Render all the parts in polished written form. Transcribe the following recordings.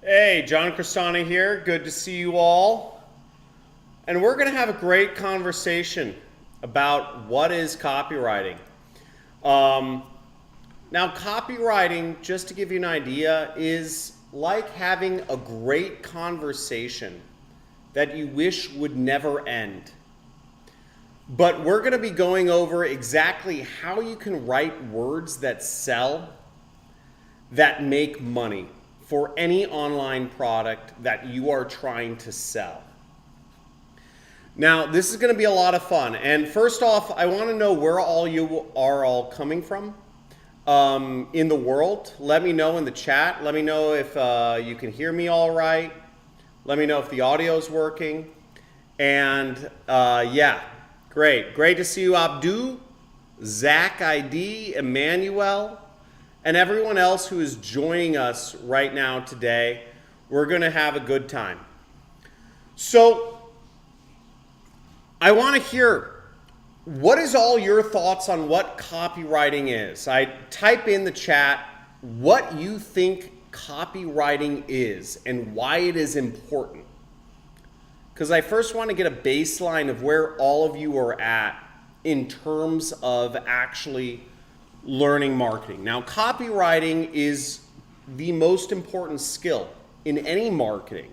Hey, John Crestani here. Good to see you all. And we're going to have a great conversation about what is copywriting. Now, copywriting, just to give you an idea, is like having a great conversation that you wish would never end. But we're going to be going over exactly how you can write words that sell, that make money for any online product that you are trying to sell. Now, this is going to be a lot of fun. And first off, I want to know where you are all coming from in the world. Let me know in the chat. Let me know if you can hear me all right. Let me know if the audio is working. And yeah, great. Great to see you, Abdu, Zach ID, Emmanuel, and everyone else who is joining us right now today. We're going to have a good time. So I want to hear, what is all your thoughts on what copywriting is? I type in the chat what you think copywriting is and why it is important. Because I first want to get a baseline of where all of you are at in terms of actually learning marketing. Now, copywriting is the most important skill in any marketing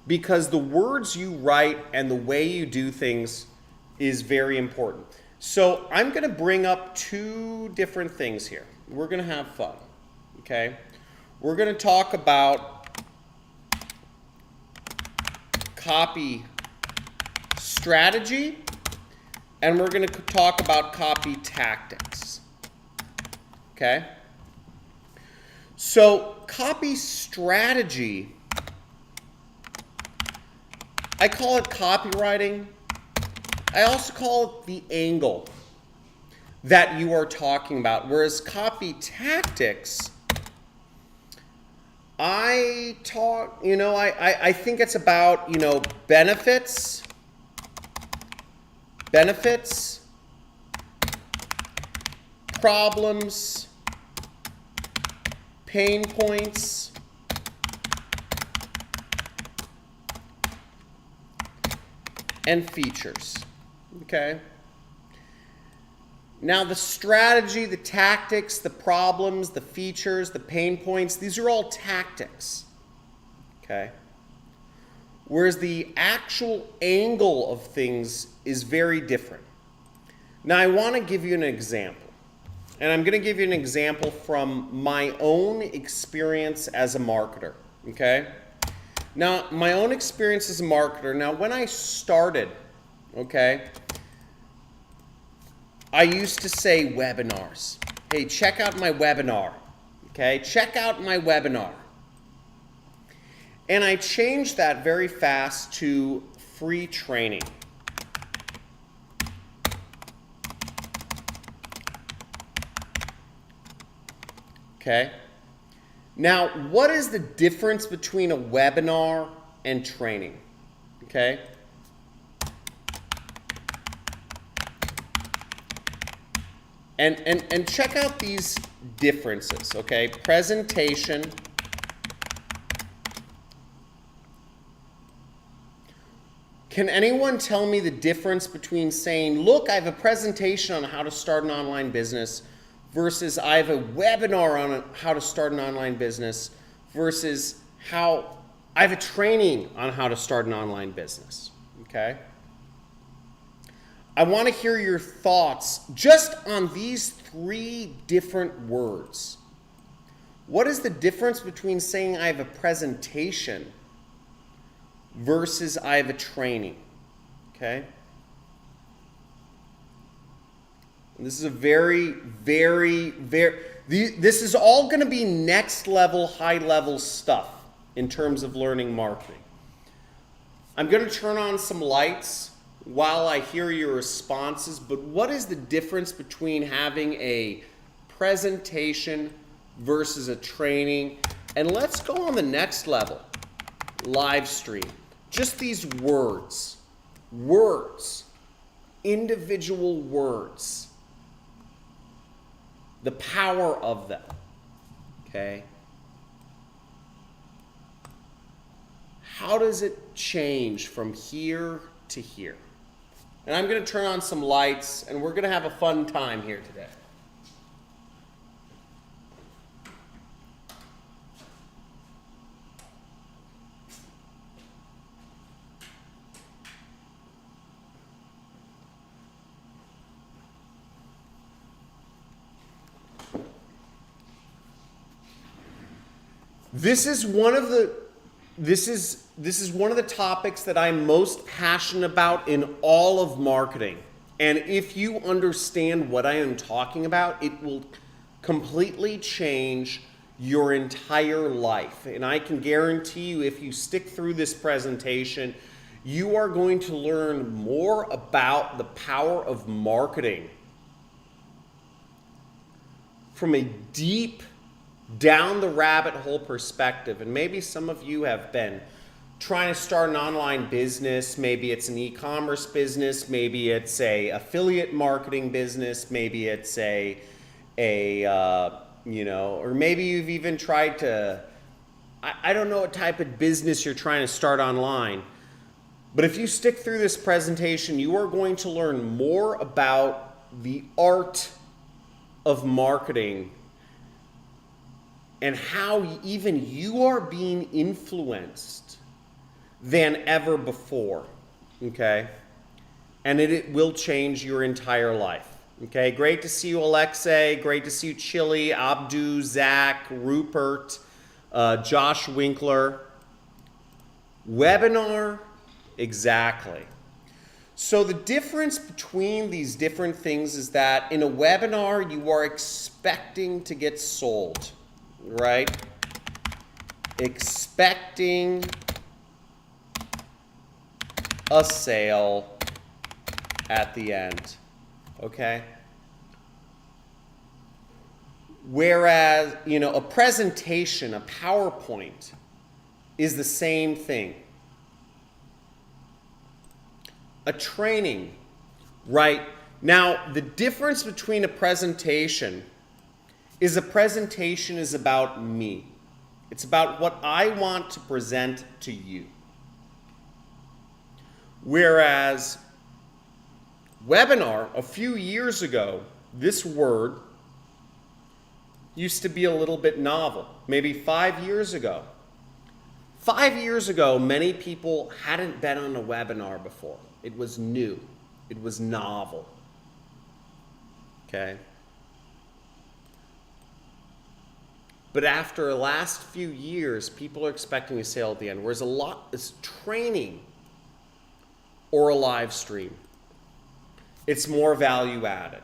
because the words you write and the way you do things is very important. So I'm going to bring up two different things here. We're going to have fun, okay? We're going to talk about copy strategy, and we're going to talk about copy tactics. Okay? So, copy strategy, I call it copywriting. I also call it the angle that you are talking about. Whereas copy tactics, I think it's about, benefits, problems, pain points, and features, okay? Now the strategy, the tactics, the problems, the features, the pain points, these are all tactics, okay? Whereas the actual angle of things is very different. Now I want to give you an example. And I'm going to give you an example from my own experience as a marketer, okay? Now, my own experience as a marketer, now when I started, okay, I used to say webinars. Hey, check out my webinar, okay? Check out my webinar. And I changed that very fast to free training. Okay. Now, what is the difference between a webinar and training? Okay. And check out these differences, okay? Presentation. Can anyone tell me the difference between saying, look, I have a presentation on how to start an online business versus I have a webinar on how to start an online business versus how I have a training on how to start an online business, okay? I want to hear your thoughts just on these three different words. What is the difference between saying I have a presentation versus I have a training, okay? This is a this is all going to be next level, high level stuff in terms of learning marketing. I'm going to turn on some lights while I hear your responses, but what is the difference between having a presentation versus a training? And let's go on the next level, live stream. Just these words, individual words. The power of them, okay? how does it change from here to here? And I'm going to turn on some lights, and we're going to have a fun time here today. This is one of the topics that I'm most passionate about in all of marketing. And if you understand what I am talking about, it will completely change your entire life. And I can guarantee you, if you stick through this presentation, you are going to learn more about the power of marketing from a deep, down the rabbit hole perspective. And maybe some of you have been trying to start an online business. Maybe it's an e-commerce business. Maybe it's a affiliate marketing business. Maybe it's or maybe you've even tried to, I don't know what type of business you're trying to start online. But if you stick through this presentation, you are going to learn more about the art of marketing and how even you are being influenced than ever before, okay? And it will change your entire life, okay? Great to see you, Alexei. Great to see you, Chili, Abdu, Zach, Rupert, Josh Winkler. Webinar, exactly. So the difference between these different things is that in a webinar, you are expecting to get sold, right? Expecting a sale at the end, okay? Whereas, a presentation, a PowerPoint is the same thing. A training, right? Now, the difference between a presentation is about me. It's about what I want to present to you. Whereas webinar, a few years ago, this word used to be a little bit novel. Maybe 5 years ago. 5 years ago, many people hadn't been on a webinar before. It was new. It was novel. Okay? But after the last few years, people are expecting a sale at the end, whereas a lot is training or a live stream. It's more value added.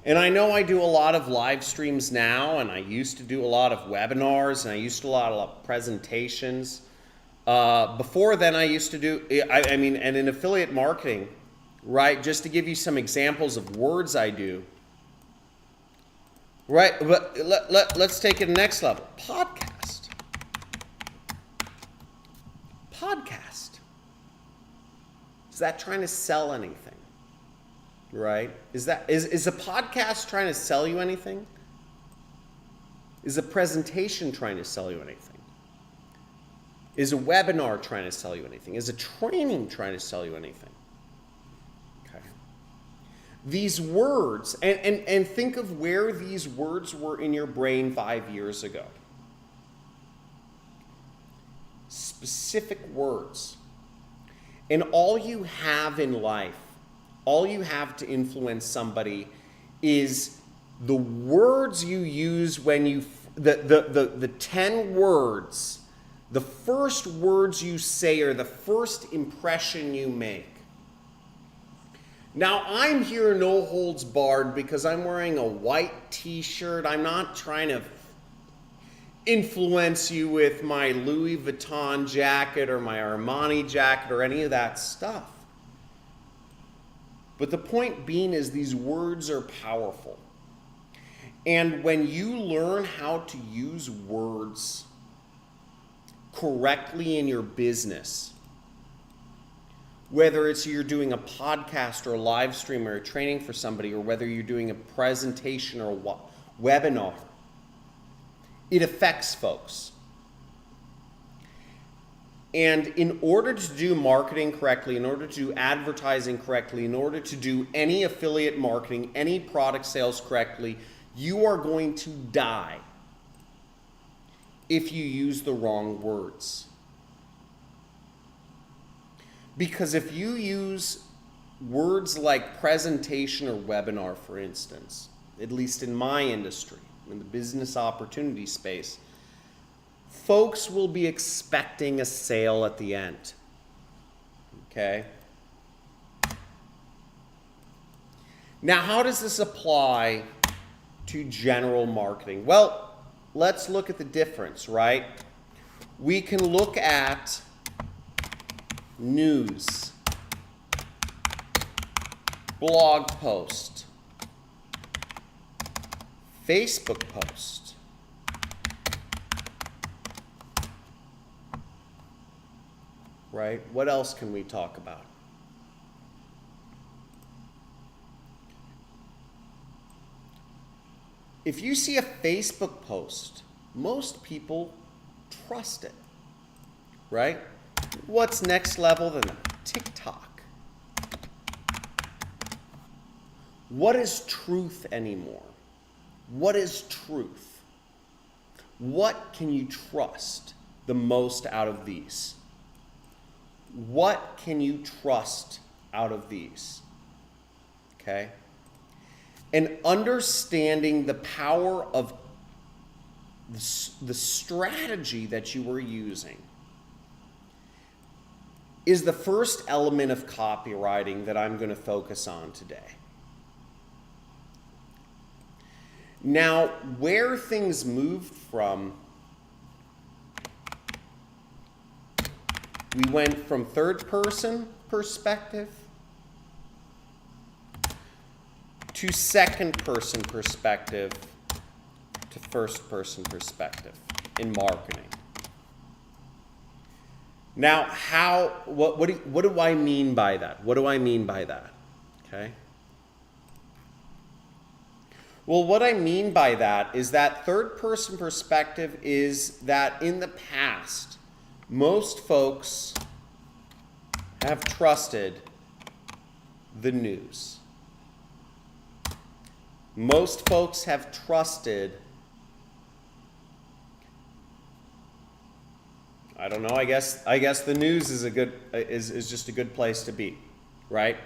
And I know I do a lot of live streams now, and I used to do a lot of webinars, and I used to do a lot of presentations. Before then, I used to do, and in affiliate marketing, right, just to give you some examples of words I do, right, but let's take it to the next level. Podcast. Is that trying to sell anything? Right? Is a podcast trying to sell you anything? Is a presentation trying to sell you anything? Is a webinar trying to sell you anything? Is a training trying to sell you anything? Okay. These words, and think of where these words were in your brain 5 years ago. Specific words. And all you have in life, all you have to influence somebody is the words you use when you, the 10 words, the first words you say are the first impression you make. Now, I'm here no holds barred because I'm wearing a white t-shirt. I'm not trying to influence you with my Louis Vuitton jacket or my Armani jacket or any of that stuff. But the point being is these words are powerful. And when you learn how to use words correctly in your business, whether it's you're doing a podcast or a live stream or a training for somebody, or whether you're doing a presentation or a webinar, it affects folks. And in order to do marketing correctly, in order to do advertising correctly, in order to do any affiliate marketing, any product sales correctly, you are going to die if you use the wrong words. Because if you use words like presentation or webinar, for instance, at least in my industry, in the business opportunity space, folks will be expecting a sale at the end. Okay? Now, how does this apply to general marketing? Well, let's look at the difference, right? We can look at news, blog post, Facebook post, right? What else can we talk about? If you see a Facebook post, most people trust it, right? What's next level than that? TikTok. What is truth anymore? What is truth? What can you trust the most out of these? What can you trust out of these? Okay? And understanding the power of the strategy that you are using is the first element of copywriting that I'm going to focus on today. Now, where things moved from, we went from third person perspective to second person perspective to first person perspective in marketing. Now, what do I mean by that? What do I mean by that? Okay. Well, what I mean by that is that third person perspective is that in the past, most folks have trusted the news. Most folks have trusted, I don't know, I guess the news is just a good place to be, right?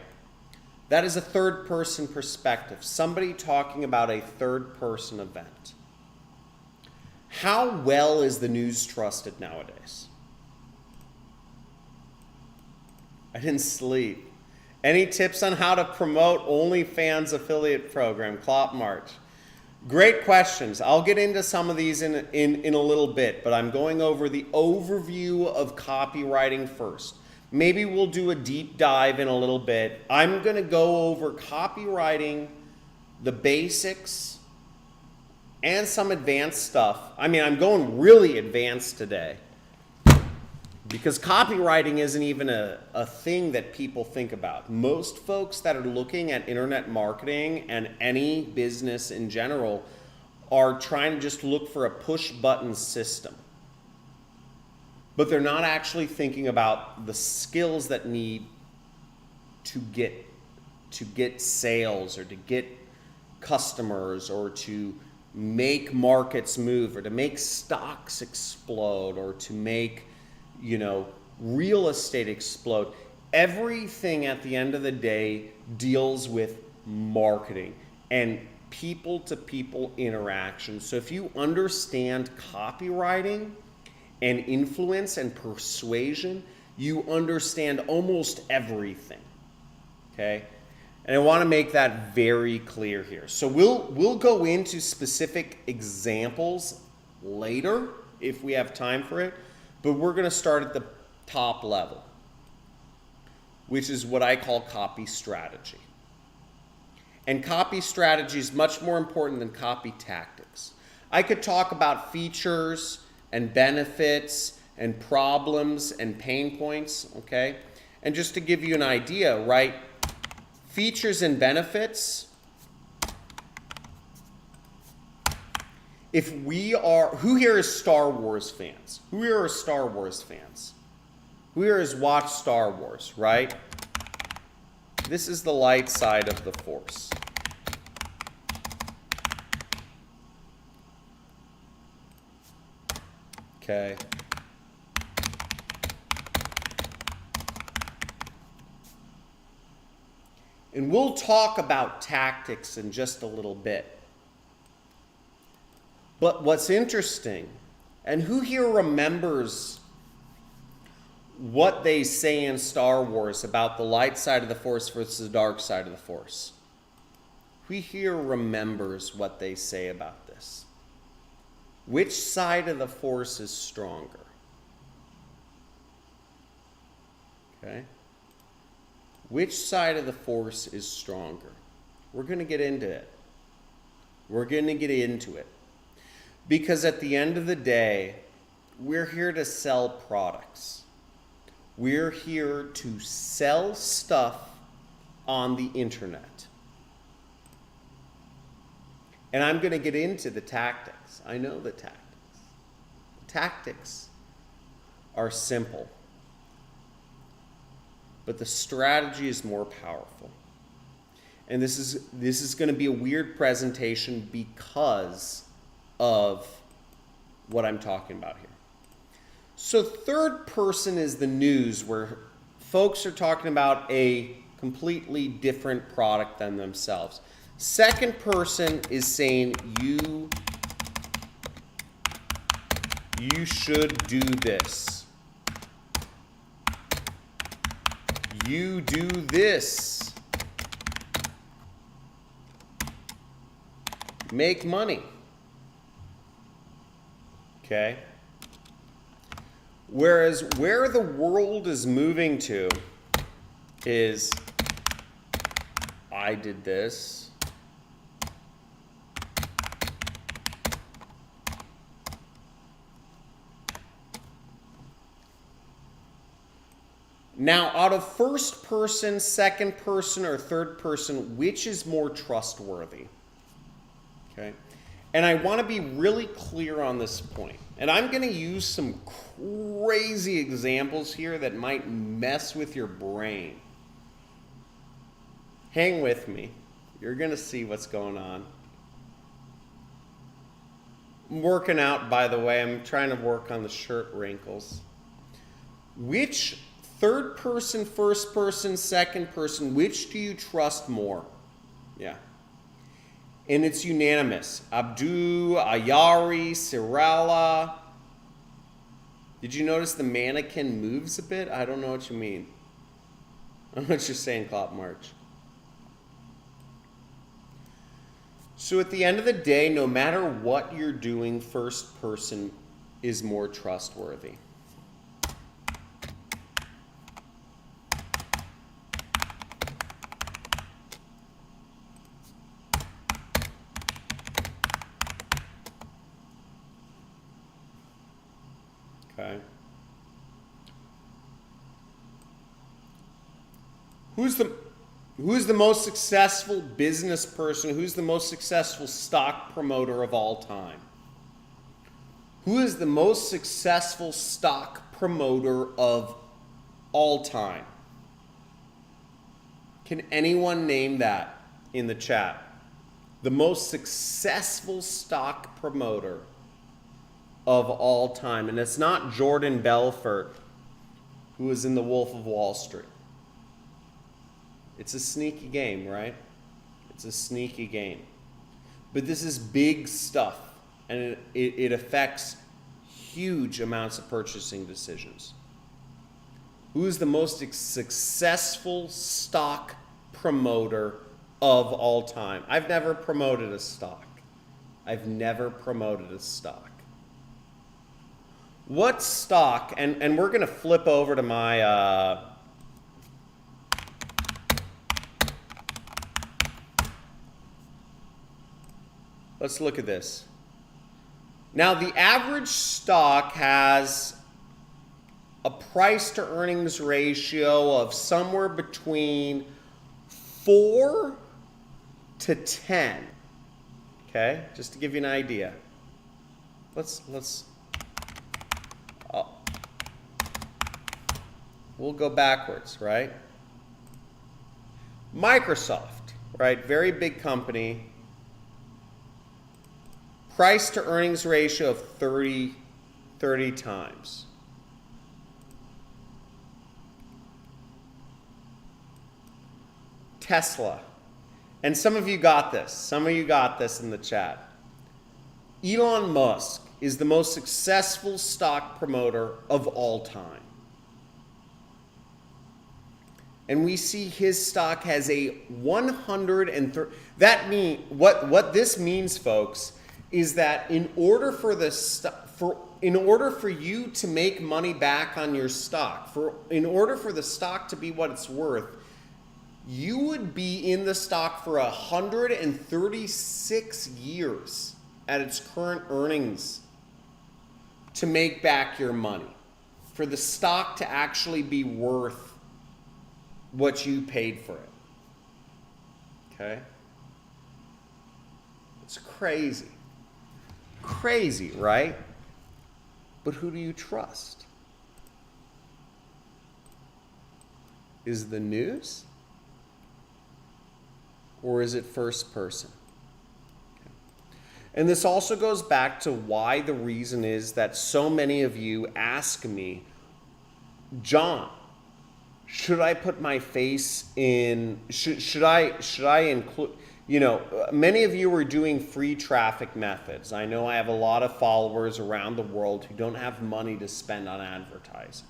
That is a third person perspective, somebody talking about a third person event. How well is the news trusted nowadays? I didn't sleep. Any tips on how to promote OnlyFans affiliate program, Clop March? Great questions. I'll get into some of these in a little bit, but I'm going over the overview of copywriting first. Maybe we'll do a deep dive in a little bit. I'm going to go over copywriting, the basics, and some advanced stuff. I mean, I'm going really advanced today because copywriting isn't even a thing that people think about. Most folks that are looking at internet marketing and any business in general are trying to just look for a push button system. But they're not actually thinking about the skills that need to get sales or to get customers or to make markets move or to make stocks explode or to make, real estate explode. Everything at the end of the day deals with marketing and people-to-people interaction. So if you understand copywriting and influence and persuasion, you understand almost everything, okay? And I want to make that very clear here. So we'll go into specific examples later if we have time for it, but we're going to start at the top level, which is what I call copy strategy. And copy strategy is much more important than copy tactics. I could talk about features and benefits and problems and pain points, okay? And just to give you an idea, right? Features and benefits. Who here is Star Wars fans? Who here are Star Wars fans? Who here has watched Star Wars, right? This is the light side of the Force. Okay. And we'll talk about tactics in just a little bit. But what's interesting, and who here remembers what they say in Star Wars about the light side of the Force versus the dark side of the Force? Who here remembers what they say about this? Which side of the Force is stronger? Okay. Which side of the Force is stronger? We're going to get into it. We're going to get into it. Because at the end of the day, we're here to sell products. We're here to sell stuff on the internet. And I'm going to get into the tactics. I know the tactics. The tactics are simple. But the strategy is more powerful. And this is going to be a weird presentation because of what I'm talking about here. So third person is the news, where folks are talking about a completely different product than themselves. Second person is saying you should do this. You do this. Make money. Okay? Whereas where the world is moving to is, I did this. Now, out of first person, second person, or third person, which is more trustworthy? Okay? And I want to be really clear on this point. And I'm going to use some crazy examples here that might mess with your brain. Hang with me. You're going to see what's going on. I'm working out, by the way. I'm trying to work on the shirt wrinkles. Which third person, first person, second person, which do you trust more? Yeah. And it's unanimous. Abdu, Ayari, Sirala. Did you notice the mannequin moves a bit? I don't know what you mean. I don't know what you're saying, Clop March. So at the end of the day, no matter what you're doing, first person is more trustworthy. Okay. Who's the most successful business person? Who's the most successful stock promoter of all time? Who is the most successful stock promoter of all time? Can anyone name that in the chat? The most successful stock promoter of all time. And it's not Jordan Belfort, who was in The Wolf of Wall Street. It's a sneaky game, right? It's a sneaky game. But this is big stuff, and it affects huge amounts of purchasing decisions. Who is the most successful stock promoter of all time? I've never promoted a stock. I've never promoted a stock. What stock, and we're going to flip over to my, let's look at this. Now, the average stock has a price to earnings ratio of somewhere between 4 to 10. Okay, just to give you an idea. We'll go backwards, right? Microsoft, right? Very big company. Price to earnings ratio of 30 times. Tesla. And some of you got this. Some of you got this in the chat. Elon Musk is the most successful stock promoter of all time. And we see his stock has a 130. That mean what this means, folks, is that in order for you to make money back on your stock, in order for the stock to be what it's worth, you would be in the stock for 136 years at its current earnings to make back your money, for the stock to actually be worth what you paid for it. Okay? It's crazy. Crazy, right? But who do you trust? Is the news? Or is it first person? Okay. And this also goes back to why the reason is that so many of you ask me, John, should I put my face in, should I include, you know, many of you are doing free traffic methods. I know I have a lot of followers around the world who don't have money to spend on advertising.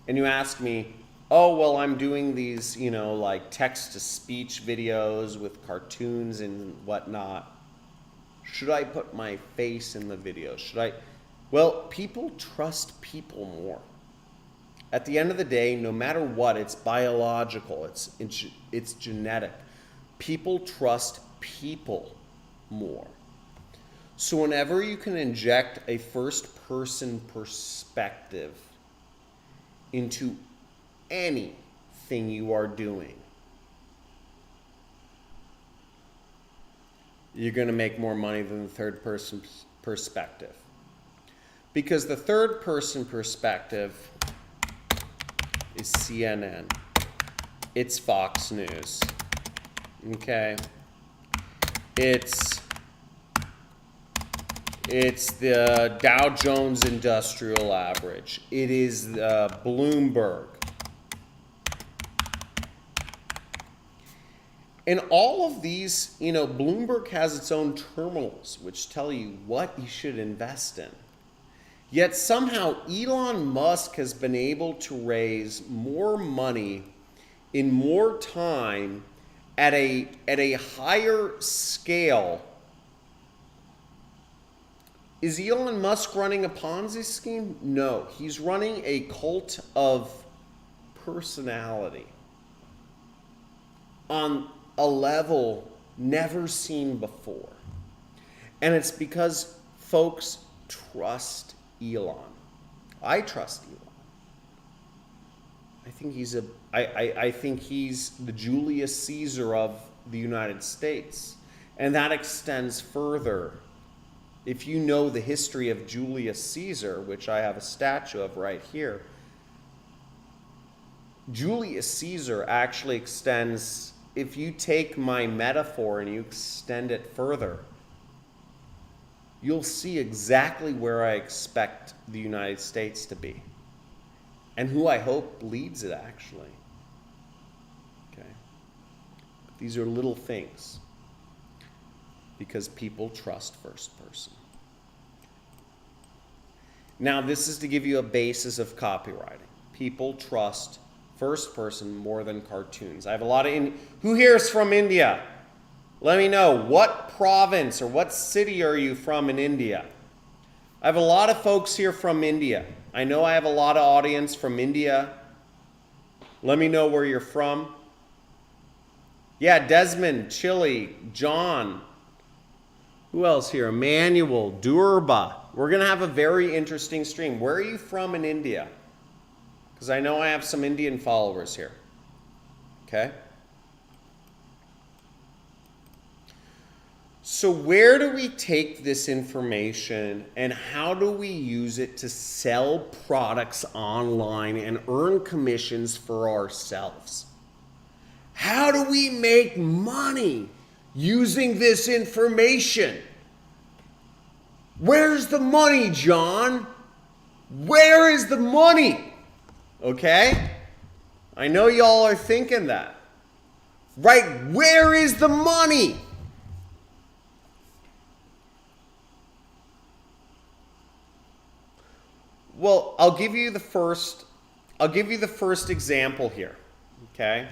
And you ask me, oh, well, I'm doing these, you know, like text-to-speech videos with cartoons and whatnot. Should I put my face in the video? Should I? Well, people trust people more. At the end of the day, no matter what, it's biological, it's genetic. People trust people more. So whenever you can inject a first-person perspective into anything you are doing, you're going to make more money than the third-person perspective. Because the third-person perspective is CNN. It's Fox News. Okay? It's the Dow Jones Industrial Average. It is Bloomberg. And all of these, you know, Bloomberg has its own terminals which tell you what you should invest in. Yet somehow Elon Musk has been able to raise more money in more time at a higher scale. Is Elon Musk running a Ponzi scheme? No, he's running a cult of personality on a level never seen before. And it's because folks trust Elon. I trust Elon. I think he's the Julius Caesar of the United States. And that extends further. If you know the history of Julius Caesar, which I have a statue of right here, Julius Caesar actually extends, if you take my metaphor and you extend it further, you'll see exactly where I expect the United States to be and who I hope leads it, actually. Okay. These are little things because people trust first person. Now, this is to give you a basis of copywriting. People trust first person more than cartoons. I have a lot of, who here is from India? Let me know, what province or what city are you from in India? I have a lot of folks here from India. I know I have a lot of audience from India. Let me know where you're from. Yeah, Desmond, Chile, John. Who else here? Emmanuel, Durba. We're going to have a very interesting stream. Where are you from in India? Because I know I have some Indian followers here. Okay? So where do we take this information and how do we use it to sell products online and earn commissions for ourselves? How do we make money using this information? Where's the money, John? Where is the money? Okay? I know y'all are thinking that. Right? Where is the money? Well, I'll give you the first example here, okay?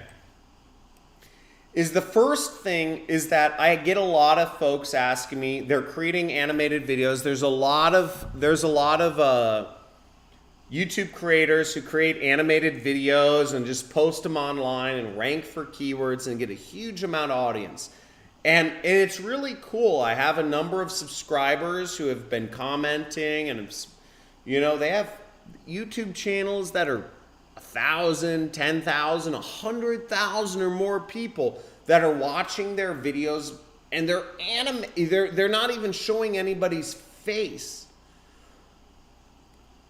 The first thing is that I get a lot of folks asking me, they're creating animated videos. There's a lot of YouTube creators who create animated videos and just post them online and rank for keywords and get a huge amount of audience. And it's really cool. I have a number of subscribers who have been commenting and they have YouTube channels that are 1,000, 10,000, 100,000 or more people that are watching their videos, and they're not even showing anybody's face.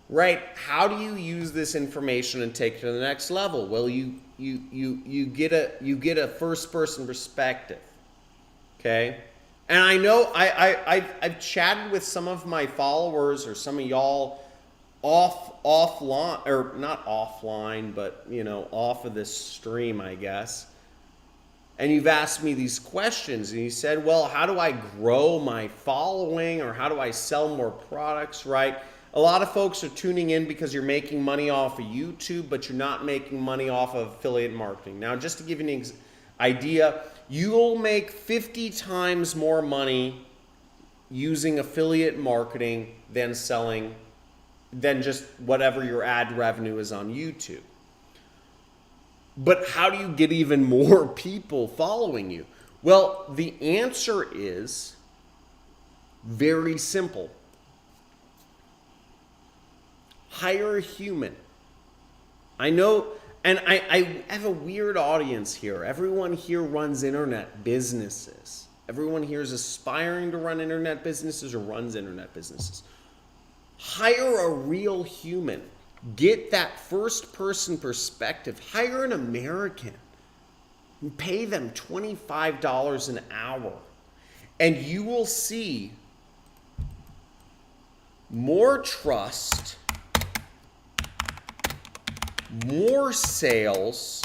Right? How do you use this information and take it to the next level? Well, you get a first person perspective. Okay? And I know I've chatted with some of my followers or some of y'all offline, or not offline, but off of this stream, I guess. And you've asked me these questions and you said, well, how do I grow my following, or how do I sell more products, right? A lot of folks are tuning in because you're making money off of YouTube, but you're not making money off of affiliate marketing. Now, just to give you an idea, you'll make 50 times more money using affiliate marketing than just whatever your ad revenue is on YouTube. But how do you get even more people following you? Well, the answer is very simple. Hire a human. I know, and I have a weird audience here. Everyone here runs internet businesses. Everyone here is aspiring to run internet businesses or runs internet businesses. Hire a real human. Get that first person perspective. Hire an American. And pay them $25 an hour. And you will see more trust, more sales,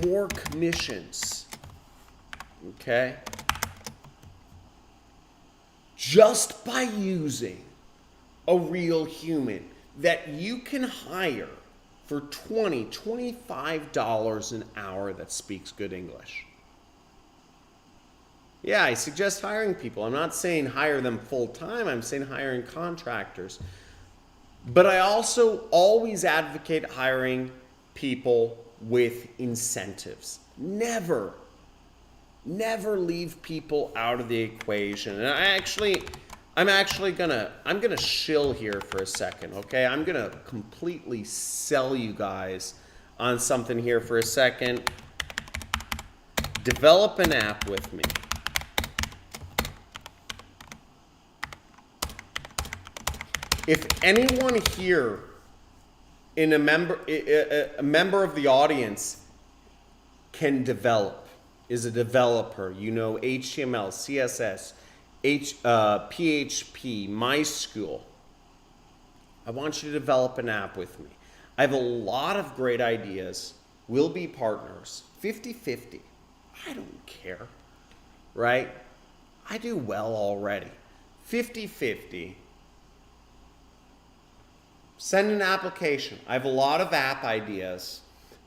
more commissions. Okay? Just by using a real human that you can hire for $20, $25 an hour that speaks good English. Yeah, I suggest hiring people. I'm not saying hire them full time. I'm saying hiring contractors. But I also always advocate hiring people with incentives. Never leave people out of the equation. And I'm gonna shill here for a second, okay? I'm gonna completely sell you guys on something here for a second. Develop an app with me. If anyone here in a member of the audience can develop, is a developer, HTML, CSS, PHP, MySchool, I want you to develop an app with me. I have a lot of great ideas. We'll be partners. 50-50. I don't care, right? I do well already. 50-50. Send an application. I have a lot of app ideas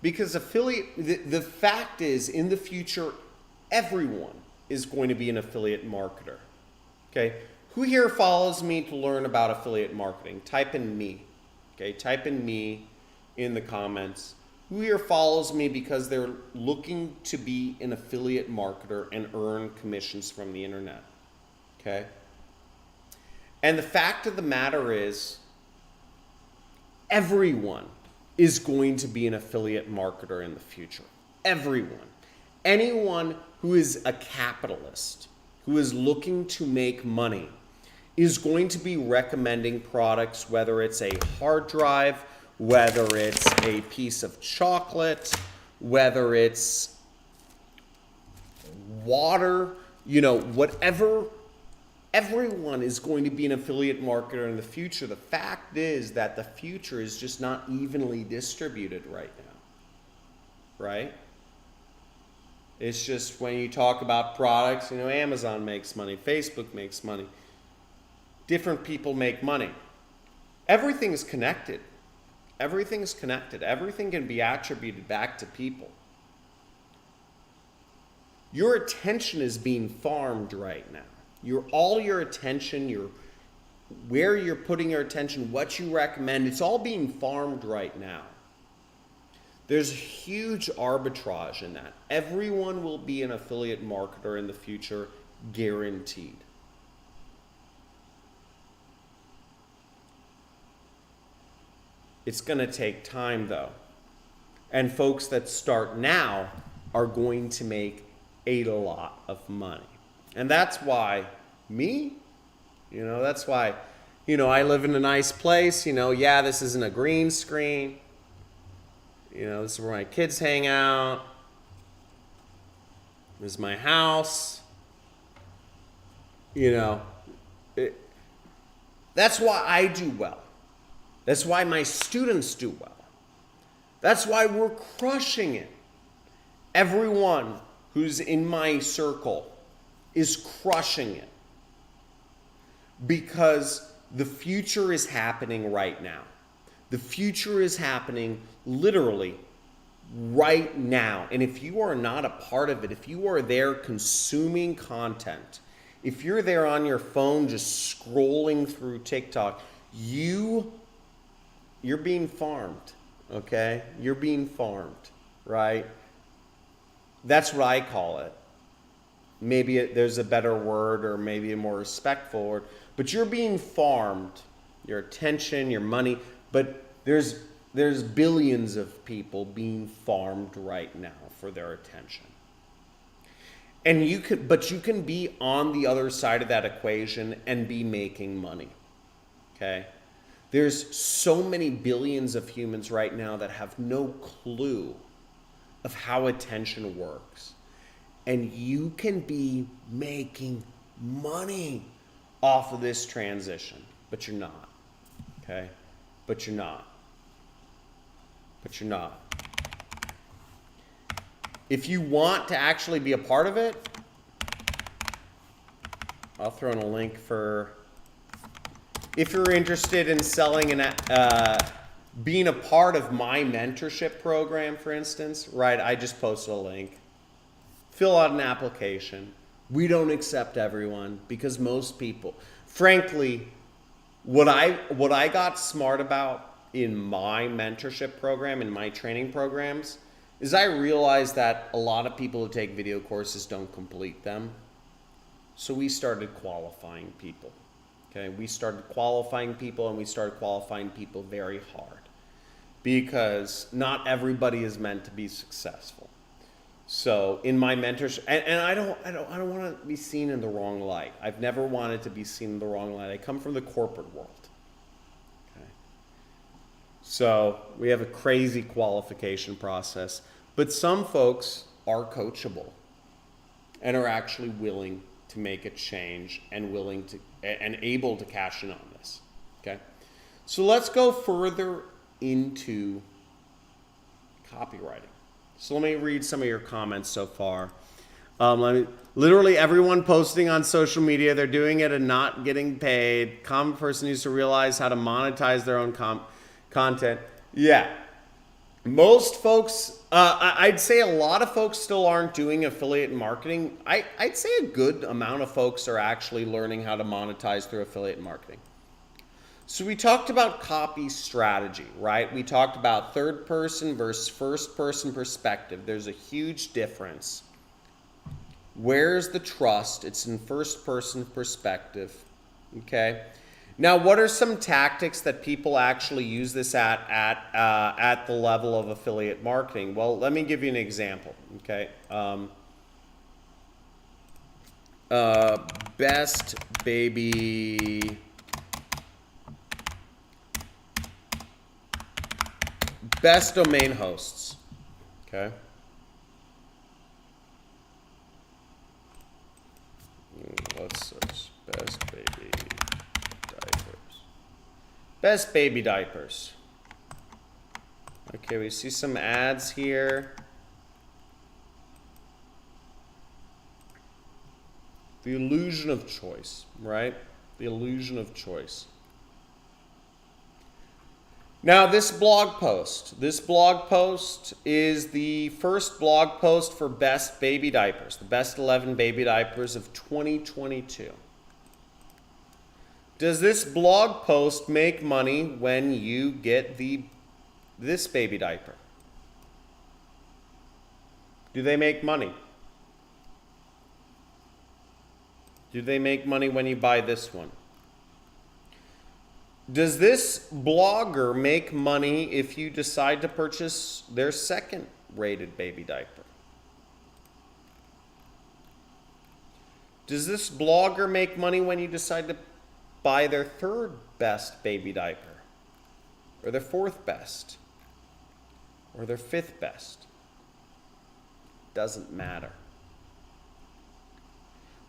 because the fact is, in the future, everyone is going to be an affiliate marketer. Okay? Who here follows me to learn about affiliate marketing? Type in me. Okay? Type in me in the comments. Who here follows me because they're looking to be an affiliate marketer and earn commissions from the internet? Okay? And the fact of the matter is, everyone is going to be an affiliate marketer in the future. Everyone. Anyone who is a capitalist, who is looking to make money, is going to be recommending products, whether it's a hard drive, whether it's a piece of chocolate, whether it's water, whatever. Everyone is going to be an affiliate marketer in the future. The fact is that the future is just not evenly distributed right now, right? It's just when you talk about products, Amazon makes money, Facebook makes money, different people make money. Everything's connected. Everything's connected. Everything can be attributed back to people. Your attention is being farmed right now. All your attention, where you're putting your attention, what you recommend, it's all being farmed right now. There's huge arbitrage in that. Everyone will be an affiliate marketer in the future, guaranteed. It's going to take time though. And folks that start now are going to make a lot of money. And that's why that's why, I live in a nice place, this isn't a green screen. This is where my kids hang out. This is my house. That's why I do well. That's why my students do well. That's why we're crushing it. Everyone who's in my circle is crushing it. Because the future is happening right now. The future is happening literally right now. And if you are not a part of it, if you are there consuming content, if you're there on your phone just scrolling through TikTok, you're being farmed, okay? You're being farmed, right? That's what I call it. Maybe there's a better word or maybe a more respectful word, but you're being farmed, your attention, your money, but there's billions of people being farmed right now for their attention. And you can be on the other side of that equation and be making money, okay? There's so many billions of humans right now that have no clue of how attention works. And you can be making money off of this transition, but you're not, okay? But you're not. If you want to actually be a part of it, I'll throw in a link for, if you're interested in selling and being a part of my mentorship program, for instance, right? I just posted a link. Fill out an application. We don't accept everyone because most people, frankly, what I got smart about in my mentorship program, in my training programs, is I realized that a lot of people who take video courses don't complete them. So we started qualifying people. Okay, we started qualifying people, and we started qualifying people very hard because not everybody is meant to be successful. So in my mentorship, and I don't want to be seen in the wrong light. I've never wanted to be seen in the wrong light. I come from the corporate world. Okay, so we have a crazy qualification process, but some folks are coachable and are actually willing to make a change and willing to and able to cash in on this. Okay, so let's go further into copywriting. So let me read some of your comments so far. Literally everyone posting on social media, they're doing it and not getting paid. Common person needs to realize how to monetize their own content. Yeah, most folks, I'd say a lot of folks still aren't doing affiliate marketing. I'd say a good amount of folks are actually learning how to monetize through affiliate marketing. So we talked about copy strategy, right? We talked about third person versus first person perspective. There's a huge difference. Where's the trust? It's in first person perspective, okay? Now, what are some tactics that people actually use this at the level of affiliate marketing? Well, let me give you an example, okay? Best baby best domain hosts. Okay. Let's search best baby diapers. Best baby diapers. Okay, we see some ads here. The illusion of choice, right? The illusion of choice. Now, this blog post is the first blog post for best baby diapers, the best 11 baby diapers of 2022. Does this blog post make money when you get this baby diaper? Do they make money? Do they make money when you buy this one? Does this blogger make money if you decide to purchase their second rated baby diaper? Does this blogger make money when you decide to buy their third best baby diaper? Or their fourth best? Or their fifth best? Doesn't matter.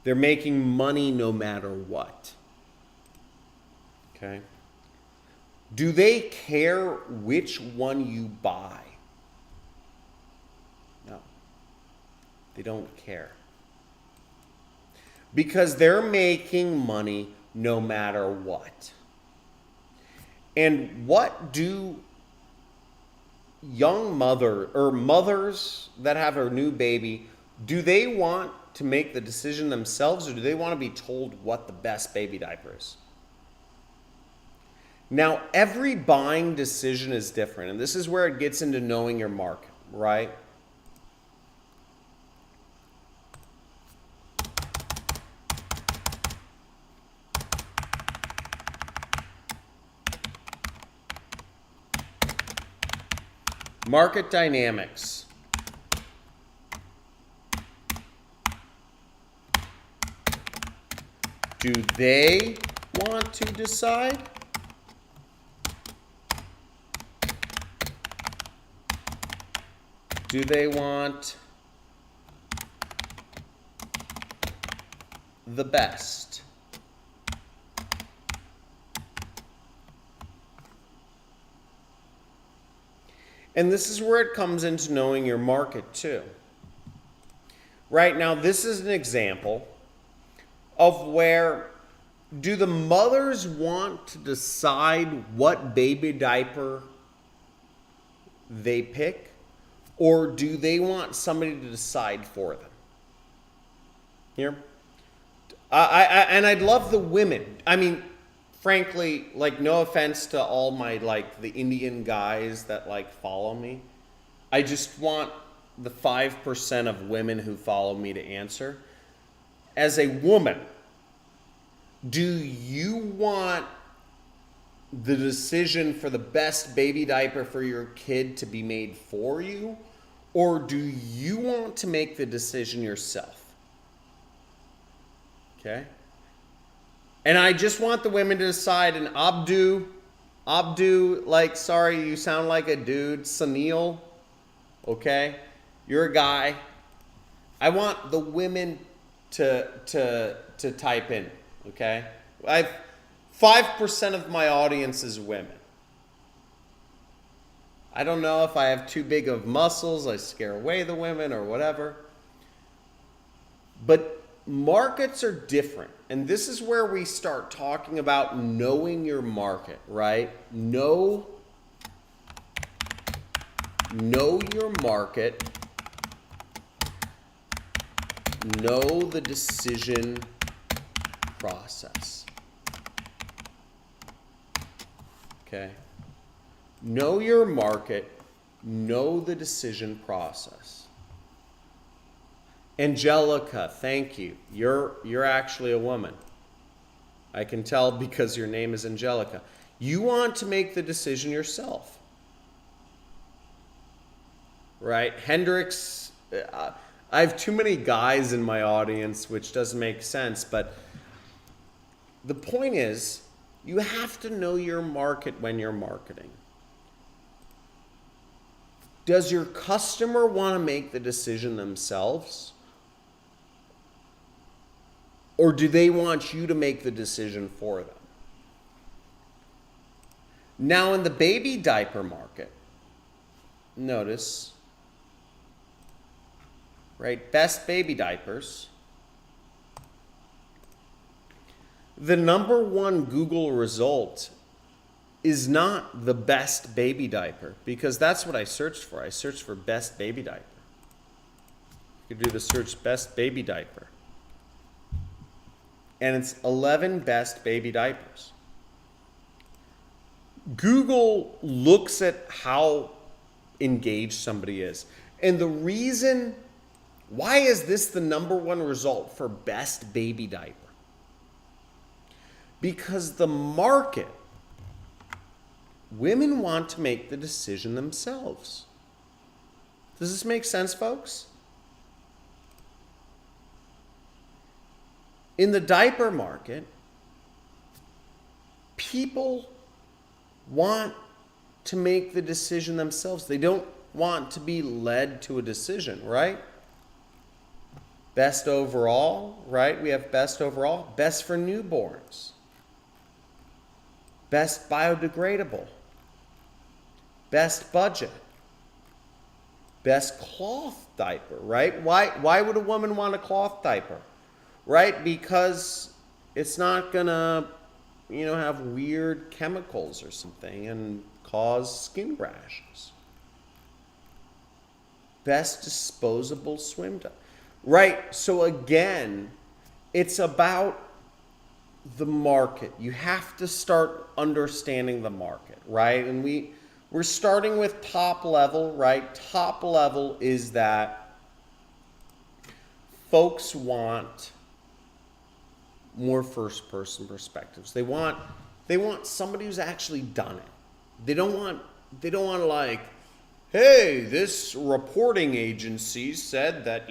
They're making money no matter what. Okay? Do they care which one you buy? No. They don't care. Because they're making money no matter what. And what do young mothers that have a new baby, do they want to make the decision themselves, or do they want to be told what the best baby diaper is? Now, every buying decision is different, and this is where it gets into knowing your market, right? Market dynamics. Do they want to decide? Do they want the best? And this is where it comes into knowing your market too. Right now, this is an example of where, do the mothers want to decide what baby diaper they pick, or do they want somebody to decide for them? Here? And I'd love the women. I mean, frankly, like, no offense to all my, like, the Indian guys that, like, follow me. I just want the 5% of women who follow me to answer. As a woman, do you want the decision for the best baby diaper for your kid to be made for you? Or do you want to make the decision yourself? Okay? And I just want the women to decide. And Abdu, like, sorry, you sound like a dude. Sunil, okay? You're a guy. I want the women to type in, okay? 5% of my audience is women. I don't know if I have too big of muscles, I scare away the women or whatever. But markets are different. And this is where we start talking about knowing your market, right? Know your market. Know the decision process. Okay? Know your market. Know the decision process. Angelica, thank you. You're actually a woman. I can tell because your name is Angelica. You want to make the decision yourself. Right? Hendrix, I have too many guys in my audience, which doesn't make sense. But the point is, you have to know your market when you're marketing. Does your customer want to make the decision themselves? Or do they want you to make the decision for them? Now, in the baby diaper market, notice, right, best baby diapers. The number one Google result is not the best baby diaper, because that's what I searched for. I searched for best baby diaper. You could do the search best baby diaper. And it's 11 best baby diapers. Google looks at how engaged somebody is. And the reason, why is this the number one result for best baby diaper? Because the market, women want to make the decision themselves. Does this make sense, folks? In the diaper market, people want to make the decision themselves. They don't want to be led to a decision, right? Best overall, right? We have best overall. Best for newborns. Best biodegradable. Best budget. Best cloth diaper, right? Why would a woman want a cloth diaper? Right? Because it's not gonna, have weird chemicals or something and cause skin rashes. Best disposable swim diaper. Right? So again, it's about the market. You have to start understanding the market, right? And we're starting with top level, right? Top level is that folks want more first person perspectives. They want somebody who's actually done it. They don't want like, hey, this reporting agency said that,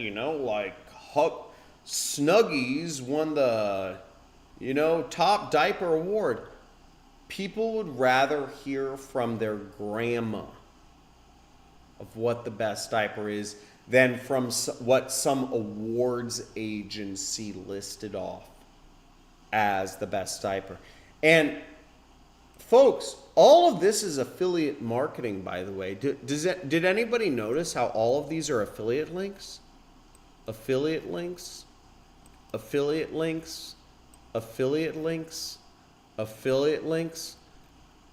Snuggies won the, top diaper award. People would rather hear from their grandma of what the best diaper is than from what some awards agency listed off as the best diaper. And folks, all of this is affiliate marketing, by the way. Did anybody notice how all of these are affiliate links? Affiliate links, affiliate links, affiliate links, affiliate links,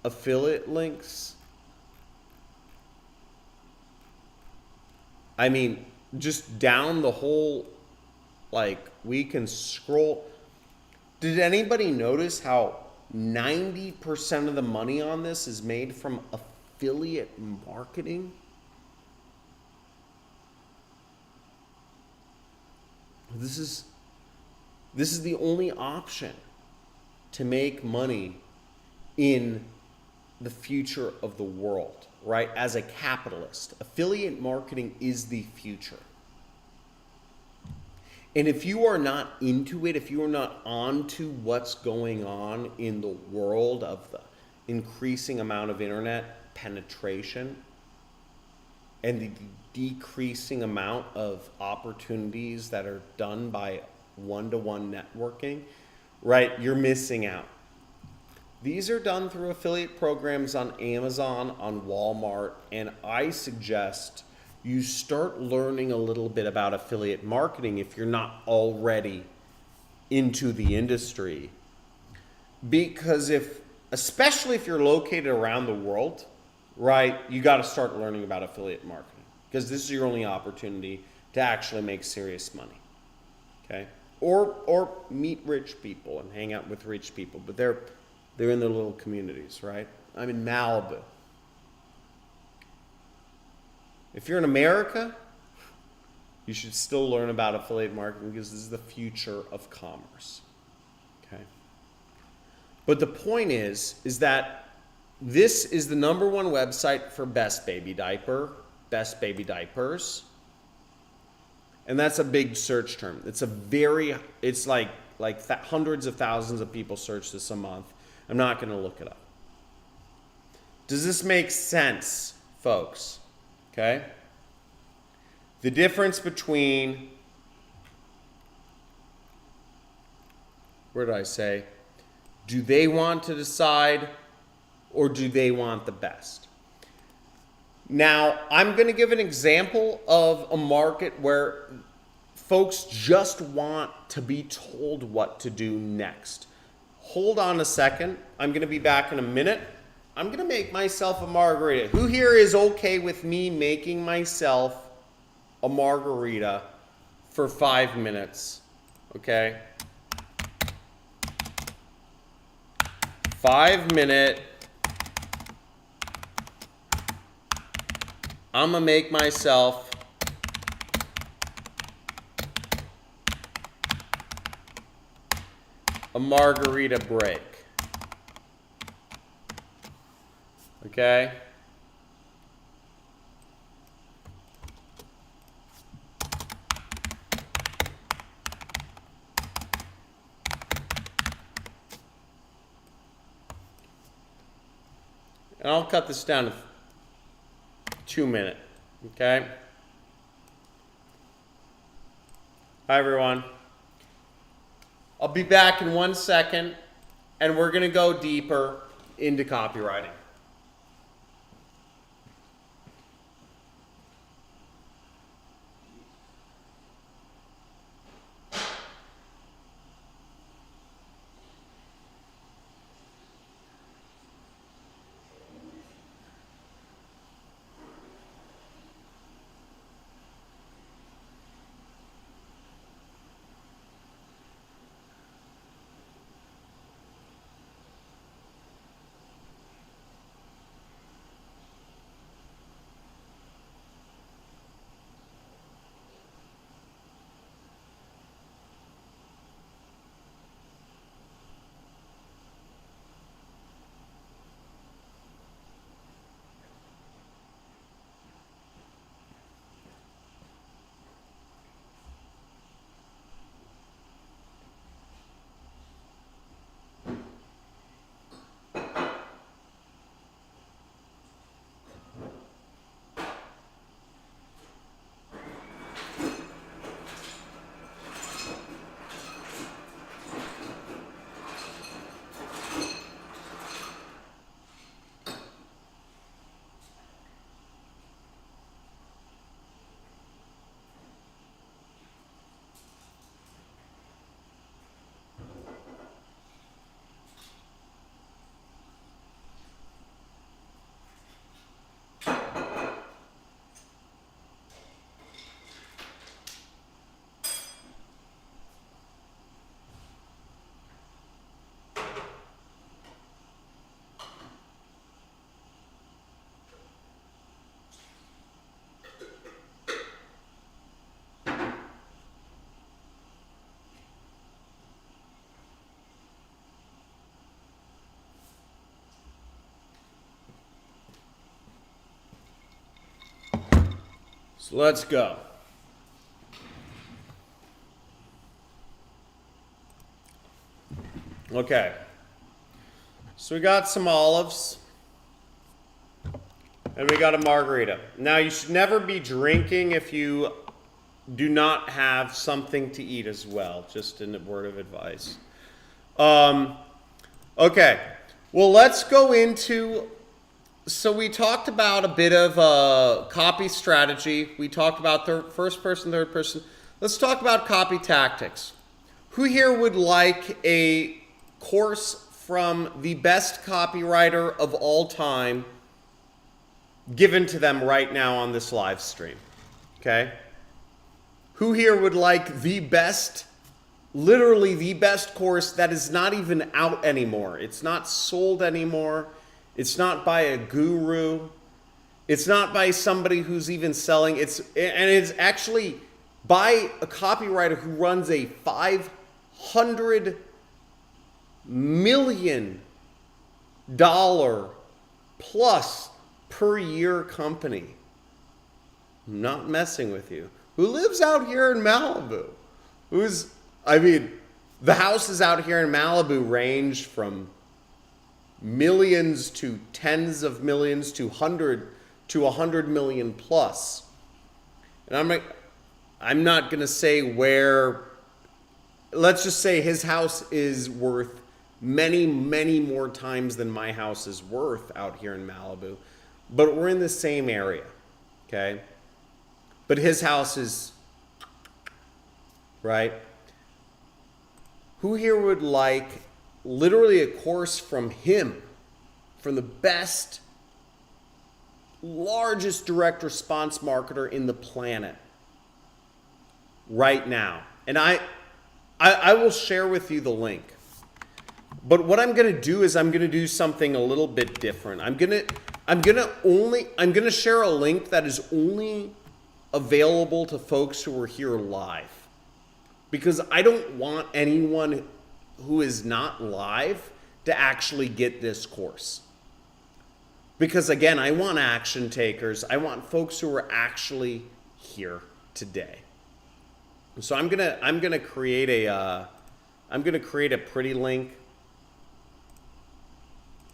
affiliate links. I mean, just down the whole, we can scroll. Did anybody notice how 90% of the money on this is made from affiliate marketing? This is the only option to make money in the future of the world, right? As a capitalist, affiliate marketing is the future. And if you are not into it, if you are not onto what's going on in the world of the increasing amount of internet penetration and the decreasing amount of opportunities that are done by one-to-one networking, right, you're missing out. These are done through affiliate programs on Amazon, on Walmart, and I suggest you start learning a little bit about affiliate marketing if you're not already into the industry. Because especially if you're located around the world, right, you got to start learning about affiliate marketing because this is your only opportunity to actually make serious money, okay? Or meet rich people and hang out with rich people, but they're in their little communities, right? I'm in Malibu. If you're in America, you should still learn about affiliate marketing because this is the future of commerce. Okay. But the point is that this is the number one website for best baby diaper, best baby diapers. And that's a big search term. It's like hundreds of thousands of people search this a month. I'm not going to look it up. Does this make sense, folks? Okay? The difference between, where did I say? Do they want to decide or do they want the best? Now, I'm going to give an example of a market where folks just want to be told what to do next. Hold on a second. I'm going to be back in a minute. I'm going to make myself a margarita. Who here is okay with me making myself a margarita for 5 minutes? Okay. 5 minute. I'm going to make myself a margarita break. Okay? And I'll cut this down to 2 minutes. Okay? Hi, everyone. I'll be back in 1 second, and we're going to go deeper into copywriting. So let's go. Okay. So we got some olives. And we got a margarita. Now you should never be drinking if you do not have something to eat as well. Just a word of advice. Okay. Well, let's go into... So we talked about a bit of copy strategy. We talked about first person, third person. Let's talk about copy tactics. Who here would like a course from the best copywriter of all time given to them right now on this live stream? Okay? Who here would like the best, literally the best course that is not even out anymore? It's not sold anymore. It's not by a guru. It's not by somebody who's even selling. It's actually by a copywriter who runs a $500 million plus per year company. I'm not messing with you. who lives out here in Malibu. I mean, the houses out here in Malibu range from millions to tens of millions to 100 million plus. And I'm not going to say where, let's just say his house is worth many, many more times than my house is worth out here in Malibu. But we're in the same area, okay? But his house is, right? Who here would like literally a course from him, from the best, largest direct response marketer in the planet right now? And I will share with you the link. But what I'm going to do is I'm going to do something a little bit different. I'm going to share a link that is only available to folks who are here live. Because I don't want anyone who is not live to actually get this course. Because again, I want action takers. I want folks who are actually here today. So I'm gonna create a pretty link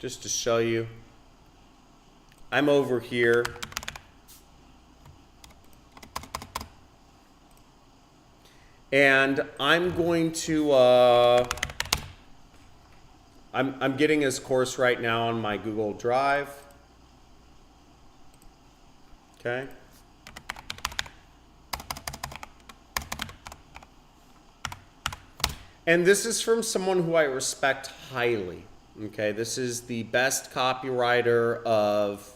just to show you. I'm over here. And I'm going to, I'm getting his course right now on my Google Drive. Okay. And this is from someone who I respect highly. Okay, this is the best copywriter of,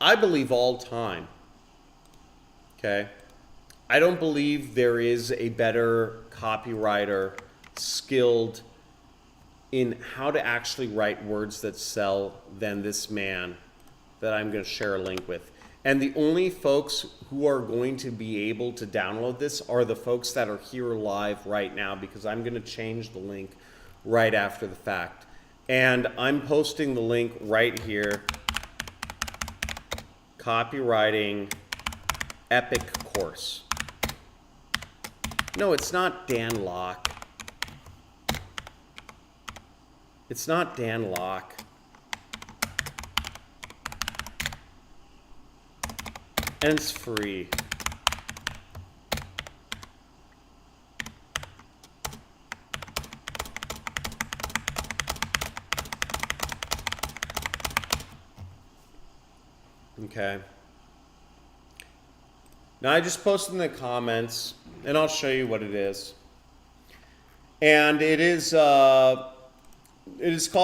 I believe, all time. Okay. I don't believe there is a better copywriter skilled in how to actually write words that sell than this man that I'm going to share a link with. And the only folks who are going to be able to download this are the folks that are here live right now, because I'm going to change the link right after the fact. And I'm posting the link right here. Copywriting Epic Course. No, it's not Dan Locke. It's not Dan Locke. And it's free. Okay. Now I just posted in the comments, and I'll show you what it is. And it is called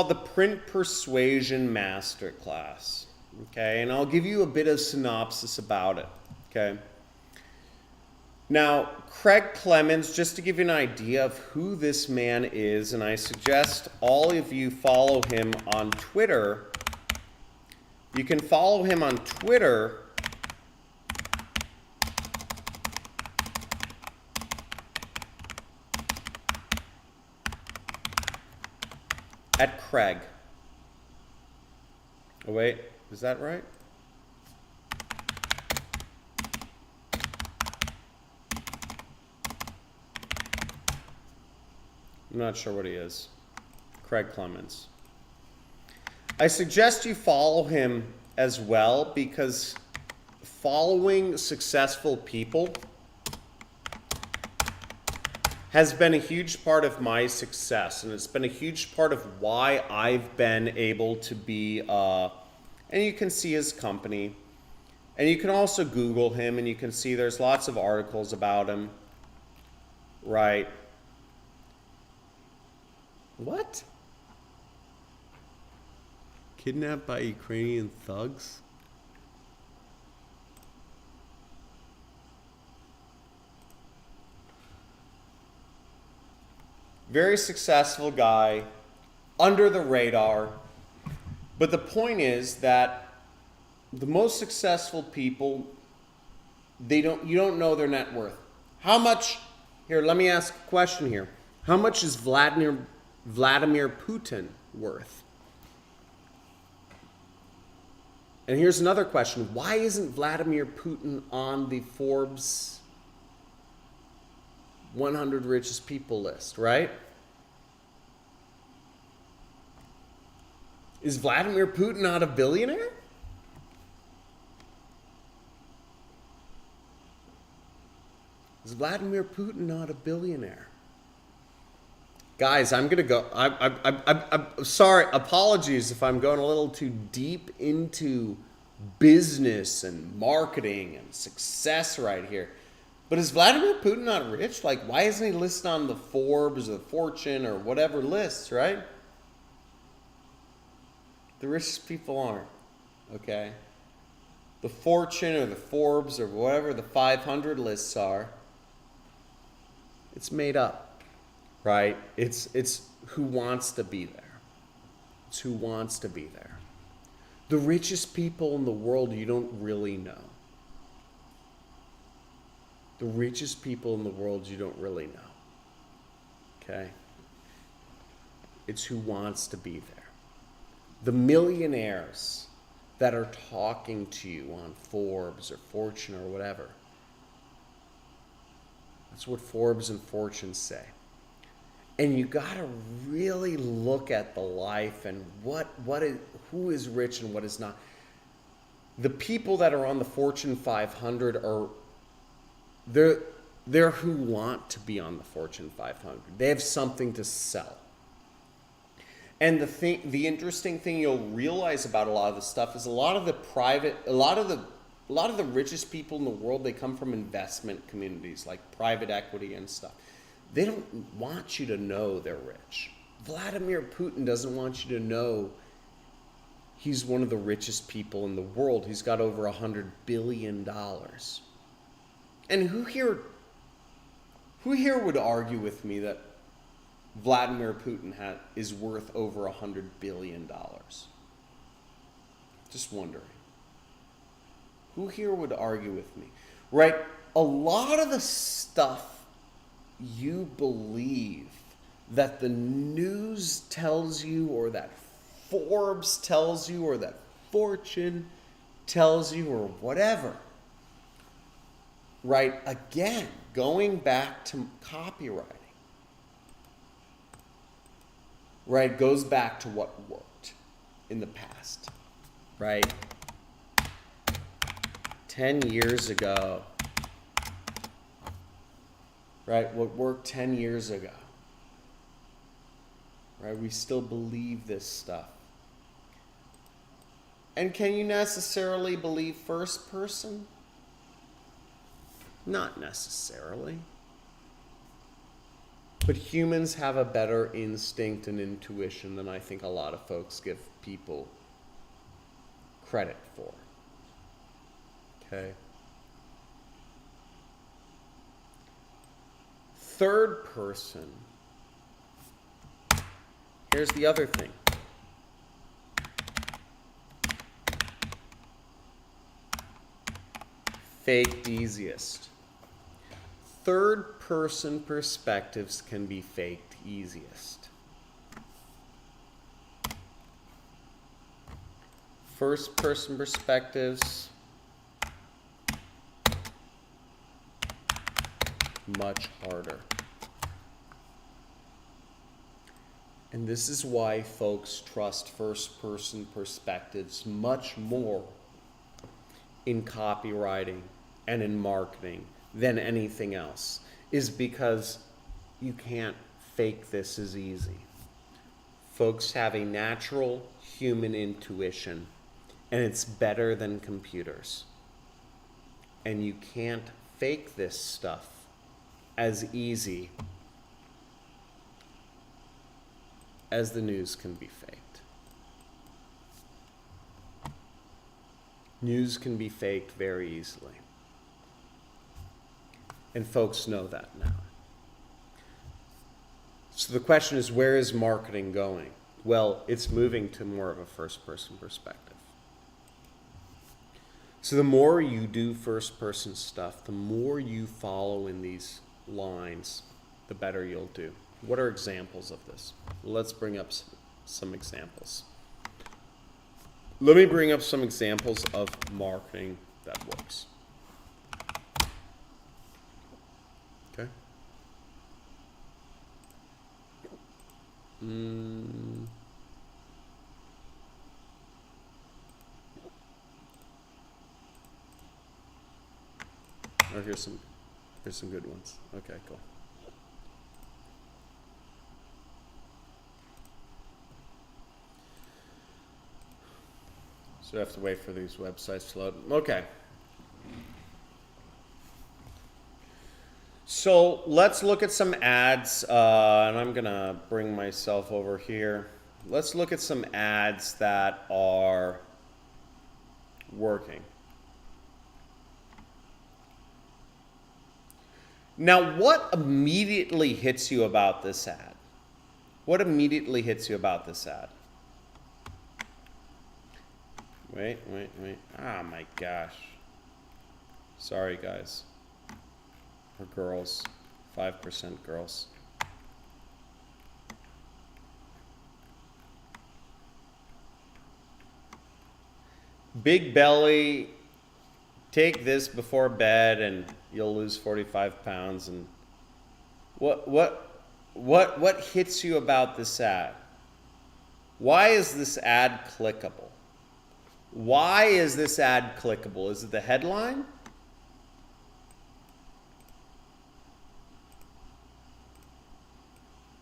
the Print Persuasion Masterclass. Okay, and I'll give you a bit of synopsis about it. Okay. Now, Craig Clemens, just to give you an idea of who this man is, and I suggest all of you follow him on Twitter. You can follow him on Twitter at Craig. Oh wait, is that right? I'm not sure what he is. Craig Clemens. I suggest you follow him as well, because following successful people has been a huge part of my success, and it's been a huge part of why I've been able to be, and you can see his company, and you can also Google him, and you can see there's lots of articles about him, right? What? Kidnapped by Ukrainian thugs? Very successful guy, under the radar. But the point is that the most successful people, you don't know their net worth. How much, here, let me ask a question here. How much is Vladimir Putin worth? And here's another question. Why isn't Vladimir Putin on the Forbes 100 richest people list, right? Is Vladimir Putin not a billionaire? Is Vladimir Putin not a billionaire? Guys, I'm going to go. I'm sorry. Apologies if I'm going a little too deep into business and marketing and success right here. But is Vladimir Putin not rich? Like, why isn't he listed on the Forbes or the Fortune or whatever lists, right? The richest people aren't, okay? The Fortune or the Forbes or whatever the 500 lists are, it's made up, right? It's who wants to be there. It's who wants to be there. The richest people in the world you don't really know. The richest people in the world you don't really know. Okay? It's who wants to be there. The millionaires that are talking to you on Forbes or Fortune or whatever. That's what Forbes and Fortune say. And you gotta really look at the life and who is rich and what is not. The people that are on the Fortune 500 are they're who want to be on the Fortune 500. They have something to sell. And the interesting thing you'll realize about a lot of this stuff is a lot of the richest people in the world, they come from investment communities like private equity and stuff. They don't want you to know they're rich. Vladimir Putin doesn't want you to know he's one of the richest people in the world. He's got over $100 billion. And who here would argue with me that Vladimir Putin is worth over $100 billion? Just wondering. Who here would argue with me? Right? A lot of the stuff you believe that the news tells you, or that Forbes tells you, or that Fortune tells you, or whatever, right? Again, going back to copywriting, right, goes back to what worked in the past, right? 10 years ago, right? What worked 10 years ago, right? We still believe this stuff. And can you necessarily believe first person? Not necessarily. But humans have a better instinct and intuition than I think a lot of folks give people credit for. Okay? Third person. Here's the other thing. Faked easiest. Third person perspectives can be faked easiest. First person perspectives, much harder. And this is why folks trust first person perspectives much more in copywriting and in marketing than anything else, is because you can't fake this as easy. Folks have a natural human intuition, and it's better than computers. And you can't fake this stuff as easy as the news can be faked. News can be faked very easily. And folks know that now. So the question is, where is marketing going? Well, it's moving to more of a first-person perspective. So the more you do first-person stuff, the more you follow in these lines, the better you'll do. What are examples of this? Let's bring up some examples. Let me bring up some examples of marketing that works. Okay. Oh, here's some good ones. Okay, cool. So I have to wait for these websites to load. Okay. So let's look at some ads, and I'm gonna bring myself over here. Let's look at some ads that are working. Now, what immediately hits you about this ad? What immediately hits you about this ad? Wait. Oh my gosh. Sorry, guys. Or girls. 5% girls. Big belly. Take this before bed and you'll lose 45 pounds. And what hits you about this ad? Why is this ad clickable? Why is this ad clickable? Is it the headline?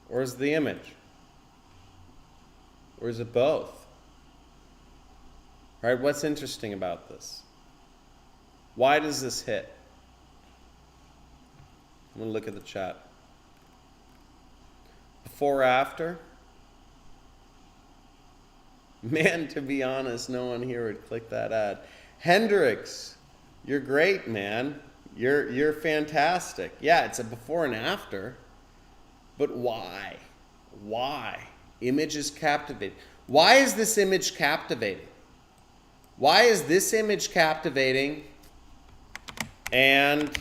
Or is it the image? Or is it both? All right, what's interesting about this? Why does this hit? I'm going to look at the chat. Before, after? Man, to be honest, no one here would click that ad. Hendrix, you're great, man. You're fantastic. Yeah, it's a before and after. But why? Why? Image is captivating. Why is this image captivating? Why is this image captivating? And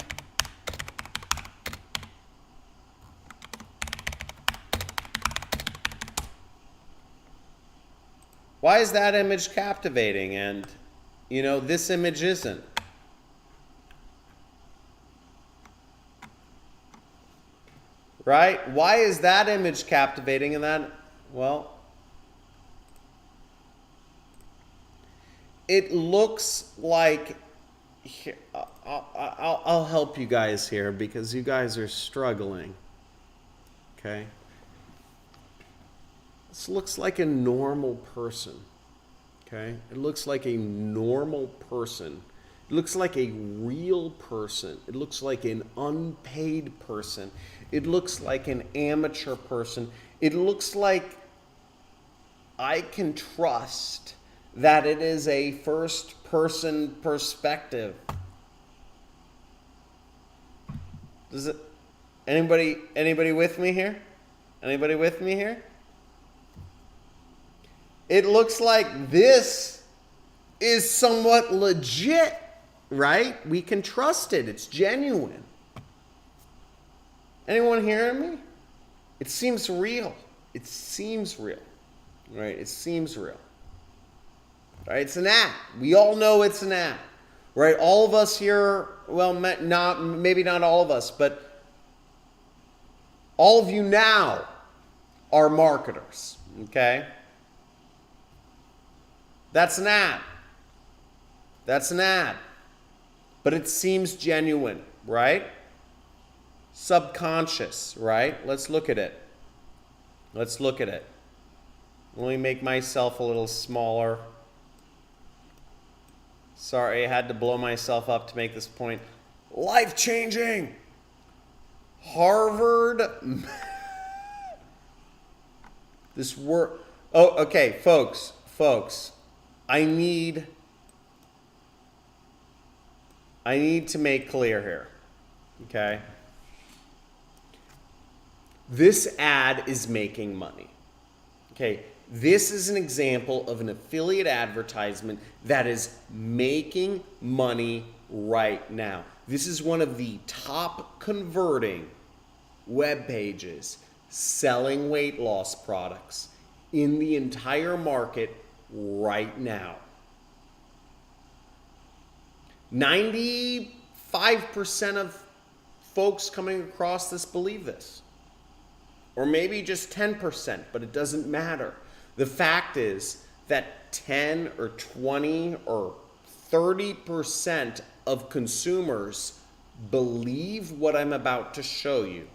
why is that image captivating and, you know, this image isn't? Right? Why is that image captivating and that, well, it looks like, here, I'll help you guys here because you guys are struggling. Okay? This looks like a normal person. Okay? It looks like a normal person. It looks like a real person. It looks like an unpaid person. It looks like an amateur person. It looks like I can trust that it is a first-person perspective. Does it? Anybody with me here? Anybody with me here? It looks like this is somewhat legit, right? We can trust it. It's genuine. Anyone hearing me? It seems real. It seems real, right? It seems real. Right? It's an ad. We all know it's an ad, right? All of us here, well, maybe not all of us, but all of you now are marketers, okay? That's an ad. That's an ad. But it seems genuine, right? Subconscious, right? Let's look at it. Let's look at it. Let me make myself a little smaller. Sorry, I had to blow myself up to make this point. Life-changing. Harvard. This work. Oh, okay, folks. I need to make clear here. Okay? This ad is making money. Okay? This is an example of an affiliate advertisement that is making money right now. This is one of the top converting web pages selling weight loss products in the entire market right now. 95% of folks coming across this believe this. Or maybe just 10%, but it doesn't matter. The fact is that 10 or 20 or 30% of consumers believe what I'm about to show you,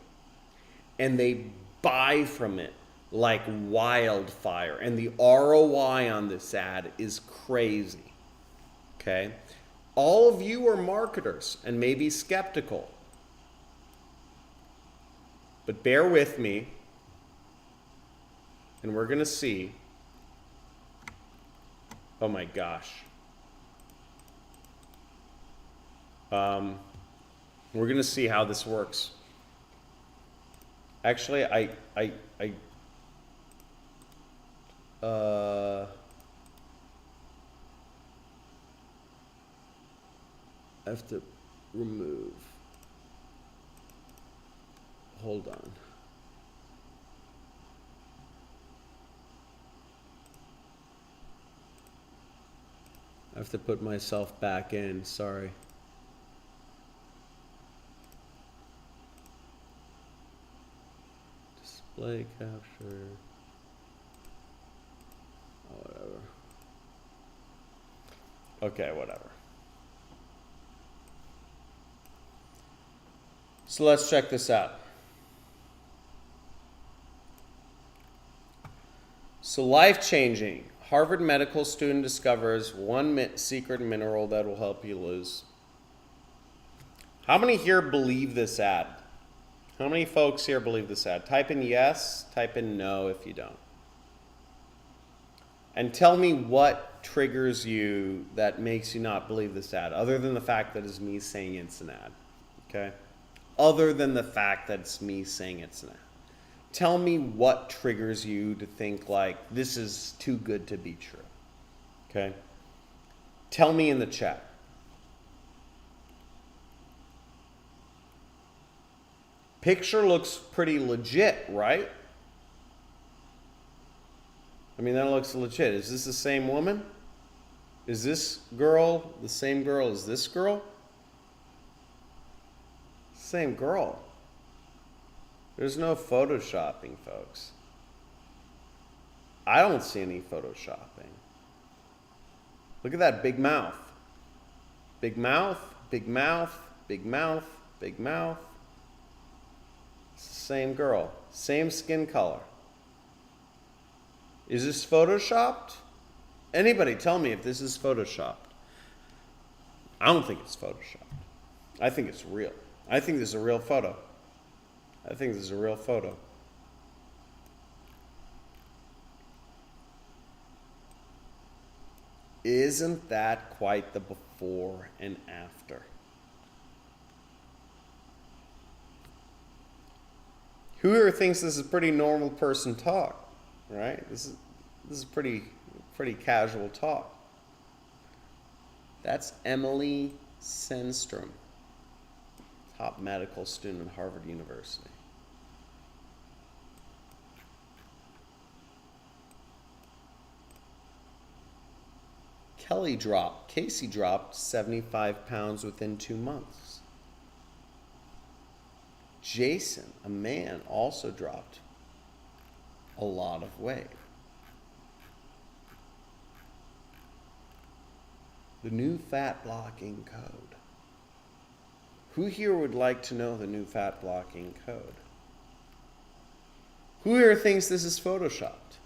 and they buy from it like wildfire. And the ROI on this ad is crazy. Okay? All of you are marketers and maybe skeptical. But bear with me, and we're going to see. Oh my gosh. We're going to see how this works. Actually, I have to remove. Hold on. I have to put myself back in, sorry. Display capture. Oh, whatever. Okay, whatever. So let's check this out. So life-changing. Harvard medical student discovers one secret mineral that will help you lose. How many here believe this ad? How many folks here believe this ad? Type in yes, type in no if you don't. And tell me what triggers you that makes you not believe this ad, other than the fact that it's me saying it's an ad, okay? Other than the fact that it's me saying it's an ad. Tell me what triggers you to think like, this is too good to be true, okay? Tell me in the chat. Picture looks pretty legit, right? I mean, that looks legit. Is this the same woman? Is this girl the same girl as this girl? Same girl. There's no photoshopping, folks. I don't see any photoshopping. Look at that big mouth. Big mouth, big mouth, big mouth, big mouth. It's the same girl, same skin color. Is this photoshopped? Anybody tell me if this is photoshopped. I don't think it's photoshopped. I think it's real. I think this is a real photo. I think this is a real photo. Isn't that quite the before and after? Who here thinks this is pretty normal person talk, right? This is pretty casual talk. That's Emily Senstrom, top medical student at Harvard University. Casey dropped 75 pounds within 2 months. Jason, a man, also dropped a lot of weight. The new fat blocking code. Who here would like to know the new fat blocking code? Who here thinks this is photoshopped?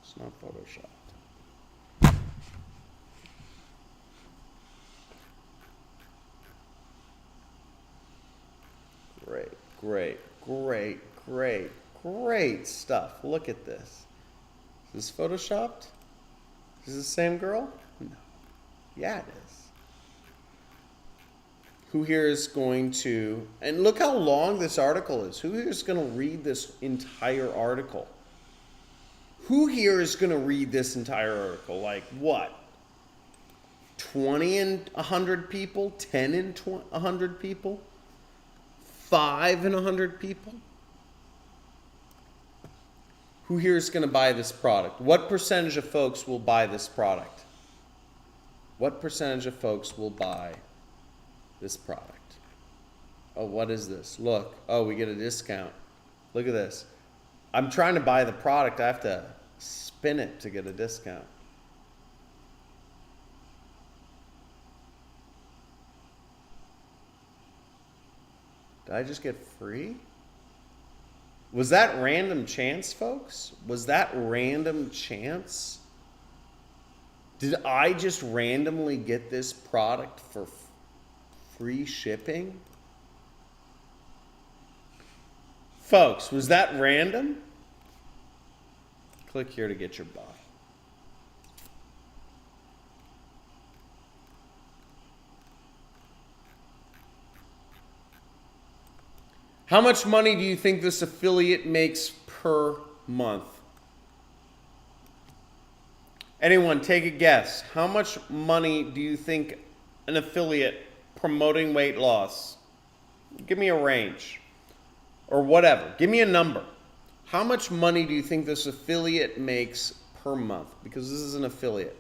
It's not photoshopped. Great stuff. Look at this. Is this photoshopped? Is this the same girl? No. Yeah, it is. Who here is going to, and look how long this article is. Who here is going to read this entire article? Who here is going to read this entire article? Like what? 20 in 100 people? 10 in 100 people? 5 in 100 people? Who here is going to buy this product? What percentage of folks will buy this product? What percentage of folks will buy this product? Oh, what is this? Look. Oh, we get a discount. Look at this. I'm trying to buy the product. I have to spin it to get a discount. Did I just get free? Was that random chance, folks? Was that random chance? Did I just randomly get this product for free shipping? Folks, was that random? Click here to get your buy. How much money do you think this affiliate makes per month? Anyone, take a guess. How much money do you think an affiliate promoting weight loss? Give me a range or whatever. Give me a number. How much money do you think this affiliate makes per month? Because this is an affiliate,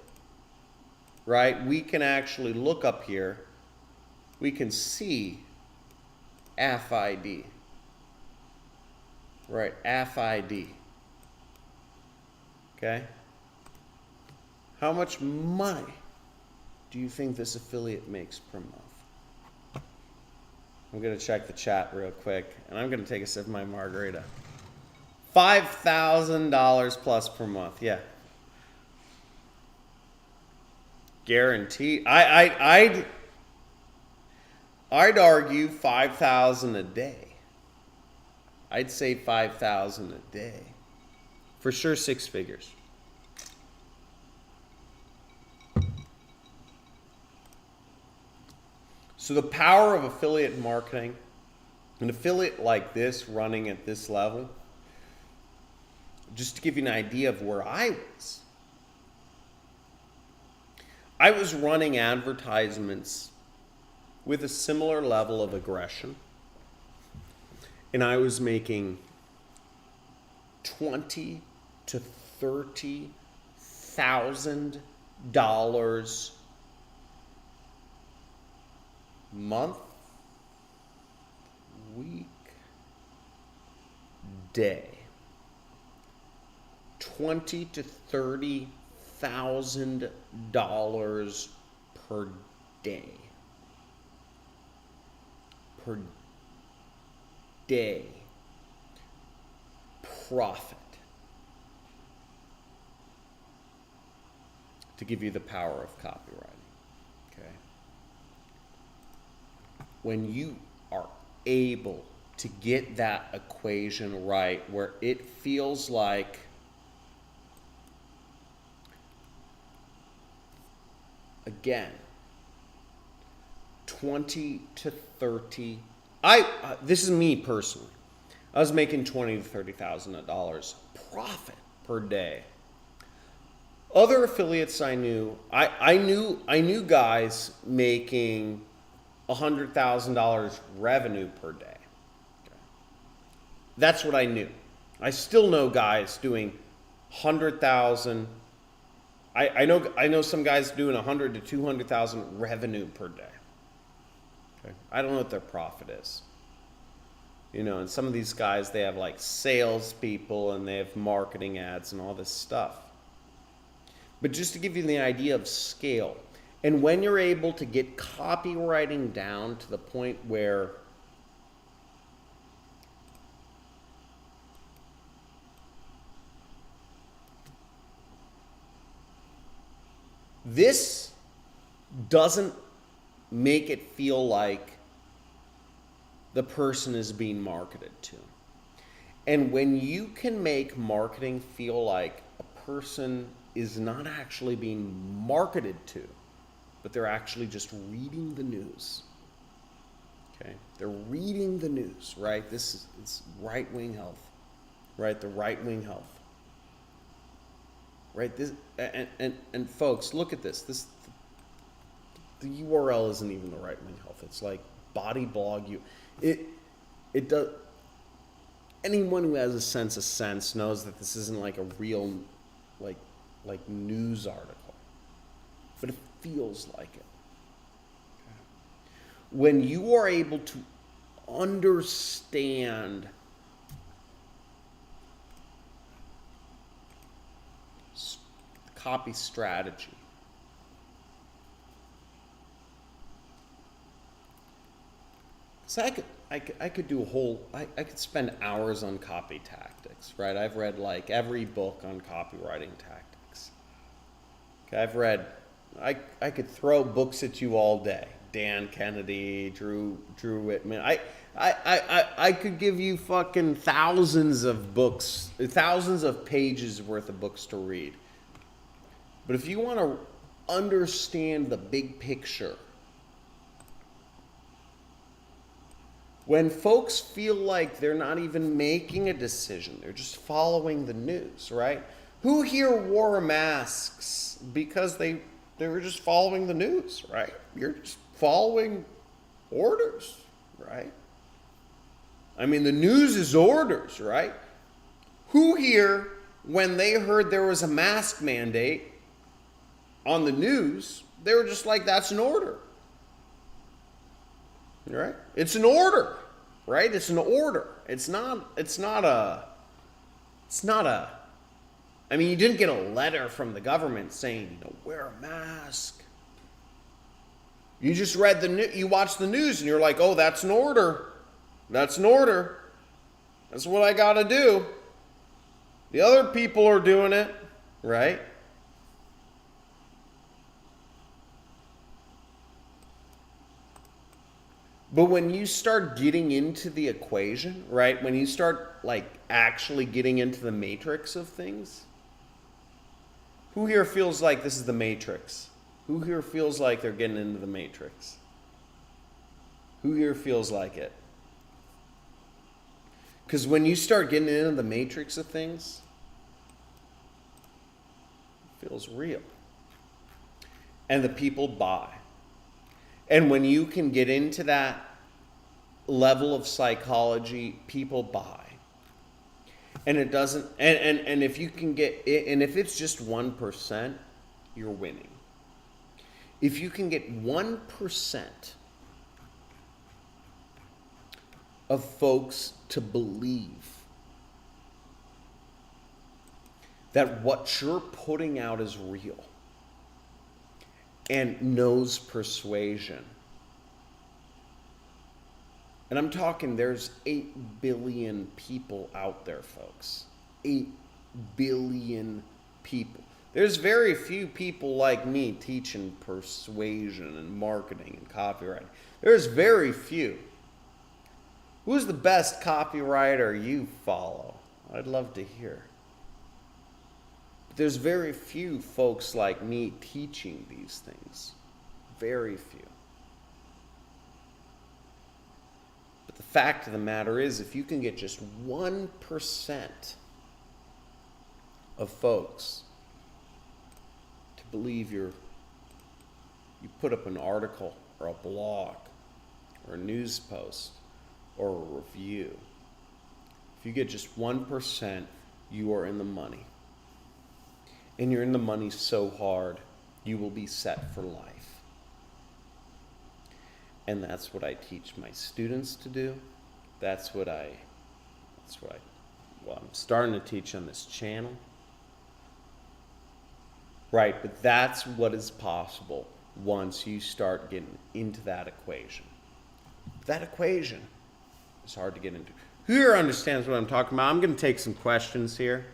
right? We can actually look up here. We can see AFID. Right, AFID. Okay? How much money do you think this affiliate makes per month? I'm going to check the chat real quick, and I'm going to take a sip of my margarita. $5,000 plus per month, yeah. Guaranteed. I'd argue $5,000 a day. I'd say $5,000 a day. For sure, 6 figures. So the power of affiliate marketing, an affiliate like this running at this level, just to give you an idea of where I was running advertisements with a similar level of aggression. And I was making $20,000 to $30,000 month, week, day. $20,000 to $30,000 per day. Per day profit, to give you the power of copywriting. Okay, when you are able to get that equation right, where it feels like again 20 to 30. This is me personally. I was making $20,000 to $30,000 profit per day. Other affiliates I knew, I knew guys making $100,000 revenue per day. Okay. That's what I knew. I still know guys doing 100,000. I know some guys doing 100 to 200,000 revenue per day. Okay. I don't know what their profit is. You know, and some of these guys, they have like salespeople and they have marketing ads and all this stuff. But just to give you the idea of scale, and when you're able to get copywriting down to the point where this doesn't make it feel like the person is being marketed to. And when you can make marketing feel like a person is not actually being marketed to, but they're actually just reading the news. Okay? They're reading the news, right? It's right-wing health, right? The right-wing health. Right? This and folks, look at this. The URL isn't even the right-wing health. It's like body blog you. It does. anyone who has a sense of sense knows that this isn't like a real, like news article, but it feels like it. When you are able to understand copy strategy, so I could do a whole, I could spend hours on copy tactics, right? I've read like every book on copywriting tactics. Okay, I've read, I could throw books at you all day. Dan Kennedy, Drew Whitman. I could give you fucking thousands of books, thousands of pages worth of books to read. But if you want to understand the big picture, when folks feel like they're not even making a decision, they're just following the news, right? Who here wore masks because they were just following the news, right? You're just following orders, right? I mean, the news is orders, right? Who here, when they heard there was a mask mandate on the news, they were just like, that's an order, right? It's an order, right? It's an order. It's not a, I mean, you didn't get a letter from the government saying, wear a mask. You just read you watched the news and you're like, oh, that's an order. That's an order. That's what I got to do. The other people are doing it, right? But when you start getting into the equation, right? When you start like actually getting into the matrix of things, who here feels like this is the matrix? Who here feels like they're getting into the matrix? Who here feels like it? Because when you start getting into the matrix of things, it feels real. And the people buy. And when you can get into that level of psychology, people buy. And it doesn't, and if you can get, and if it's just 1%, you're winning. If you can get 1% of folks to believe that what you're putting out is real and knows persuasion. And I'm talking, there's 8 billion people out there, folks. 8 billion people. There's very few people like me teaching persuasion and marketing and copywriting. There's very few. Who's the best copywriter you follow? I'd love to hear. But there's very few folks like me teaching these things. Very few. But the fact of the matter is, if you can get just 1% of folks to believe you put up an article or a blog or a news post or a review, if you get just 1%, you are in the money. And you're in the money so hard, you will be set for life. And that's what I teach my students to do. That's what I'm starting to teach on this channel. Right, but that's what is possible once you start getting into that equation. That equation is hard to get into. Who here understands what I'm talking about? I'm going to take some questions here.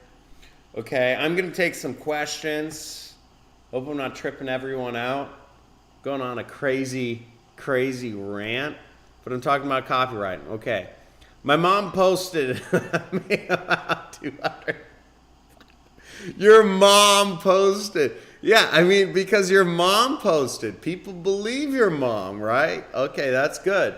Okay, I'm going to take some questions. Hope I'm not tripping everyone out. Going on a crazy rant. But I'm talking about copywriting. Okay. My mom posted about 200. Your mom posted. Yeah, I mean, because your mom posted. People believe your mom, right? Okay, that's good.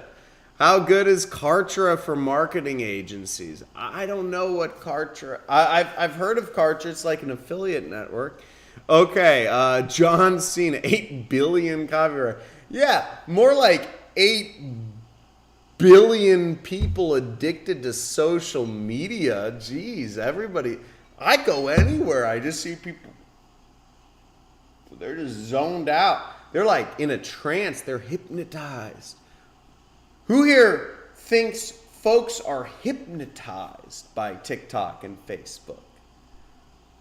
How good is Kartra for marketing agencies? I don't know what Kartra. I've heard of Kartra. It's like an affiliate network. Okay, John Cena, 8 billion copyright. Yeah, more like 8 billion people addicted to social media. Jeez, everybody. I go anywhere. I just see people. They're just zoned out. They're like in a trance. They're hypnotized. Who here thinks folks are hypnotized by TikTok and Facebook?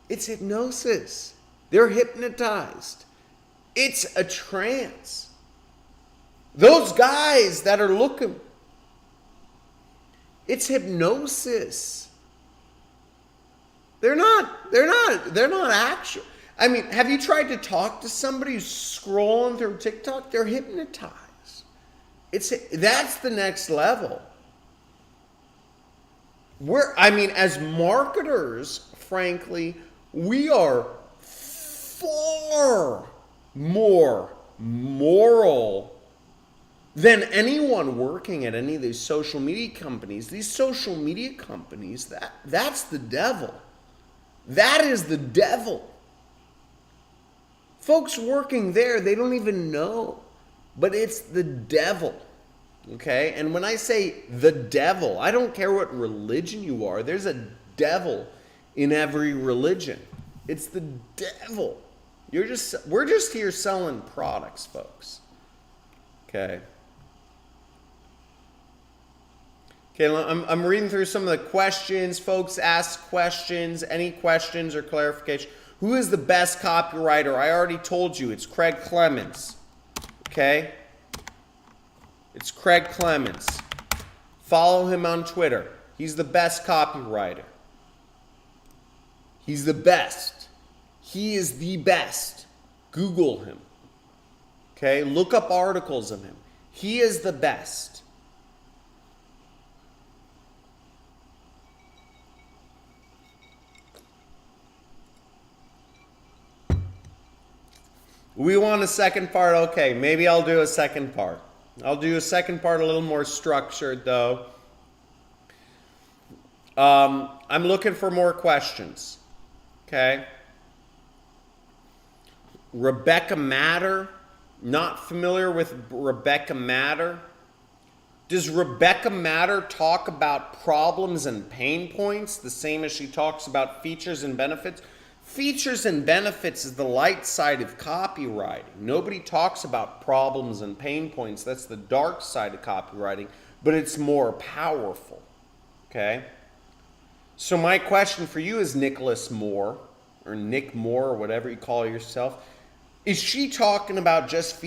It's hypnosis. They're hypnotized. It's a trance. Those guys that are looking, it's hypnosis. They're not actual. I mean, have you tried to talk to somebody who's scrolling through TikTok? They're hypnotized. That's the next level. As marketers, frankly, we are far more moral than anyone working at any of these social media companies. These social media companies, that's the devil. That is the devil. Folks working there, they don't even know, but it's the devil. Okay? And when I say the devil, I don't care what religion you are. There's a devil in every religion. It's the devil. We're just here selling products, folks. Okay. Okay, I'm reading through some of the questions. Folks ask questions. Any questions or clarification? Who is the best copywriter? I already told you. It's Craig Clemens. Okay? It's Craig Clemens. Follow him on Twitter. He's the best copywriter. He's the best. He is the best. Google him. Okay? Look up articles of him. He is the best. We want a second part. Okay, maybe I'll do a second part. I'll do a second part a little more structured, though. I'm looking for more questions. Okay. Rebecca Matter. Not familiar with Rebecca Matter. Does Rebecca Matter talk about problems and pain points the same as she talks about features and benefits? Features and benefits is the light side of copywriting. Nobody talks about problems and pain points. That's the dark side of copywriting, but it's more powerful. Okay? So my question for you is Nicholas Moore, or Nick Moore, or whatever you call yourself. Is she talking about just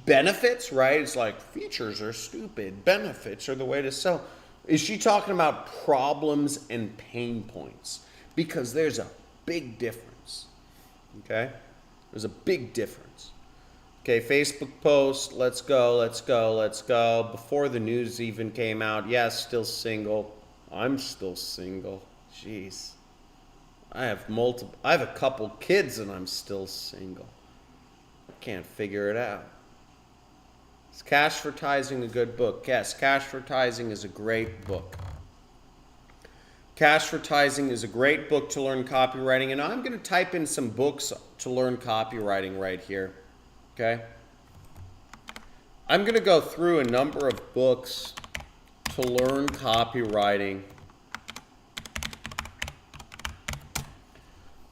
benefits, right? It's like features are stupid. Benefits are the way to sell. Is she talking about problems and pain points? Because there's a big difference. Okay? There's a big difference. Okay, Facebook post. Let's go. Before the news even came out. Yes, still single. I'm still single. Jeez. I have a couple kids and I'm still single. Can't figure it out. Is Cashvertising a good book? Yes, Cashvertising is a great book. Cashvertising is a great book to learn copywriting, and I'm going to type in some books to learn copywriting right here. Okay? I'm going to go through a number of books to learn copywriting.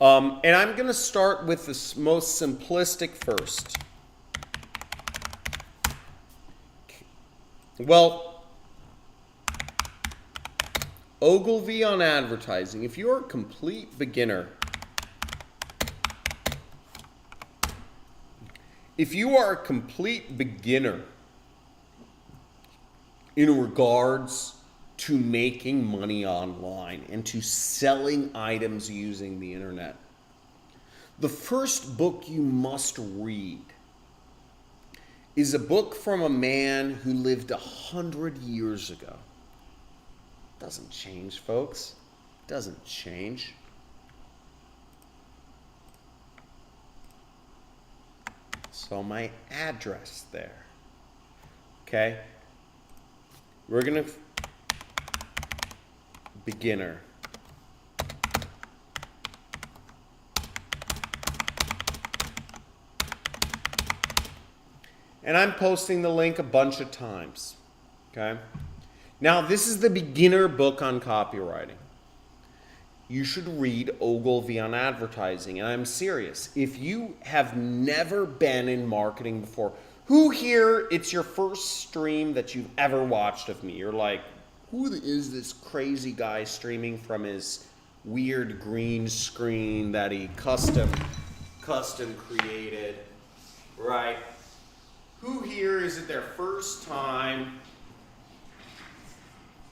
And I'm going to start with the most simplistic first. Well, Ogilvy on advertising. If you're a complete beginner, in regards to making money online and to selling items using the internet, the first book you must read is a book from a man who lived 100 years ago. Doesn't change, folks. Doesn't change. So my address there. Okay? We're going to beginner. And I'm posting the link a bunch of times. Okay? Now, this is the beginner book on copywriting. You should read Ogilvy on advertising. And I'm serious. If you have never been in marketing before, who here, it's your first stream that you've ever watched of me? You're like, who is this crazy guy streaming from his weird green screen that he custom created, right? Who here is it their first time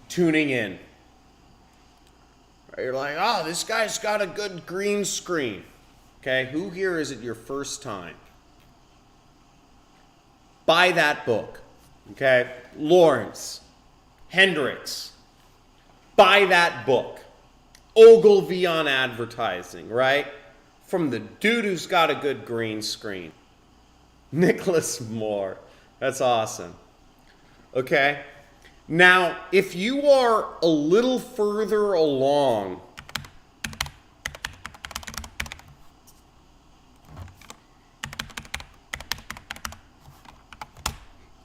tuning in? You're like, oh, this guy's got a good green screen. Okay, who here is it your first time? Buy that book. Okay, Lawrence, Hendricks, buy that book. Ogilvy on advertising, right? From the dude who's got a good green screen. Nicholas Moore. That's awesome. Okay. Now, if you are a little further along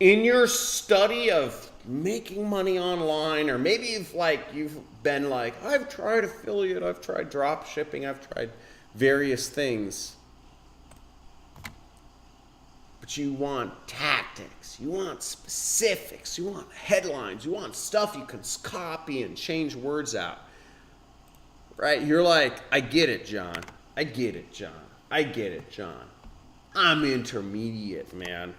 in your study of making money online, or maybe you've been like, I've tried affiliate, I've tried drop shipping, I've tried various things. But you want tactics, you want specifics, you want headlines, you want stuff you can copy and change words out. Right? You're like, I get it, John. I get it, John. I get it, John. I'm intermediate, man.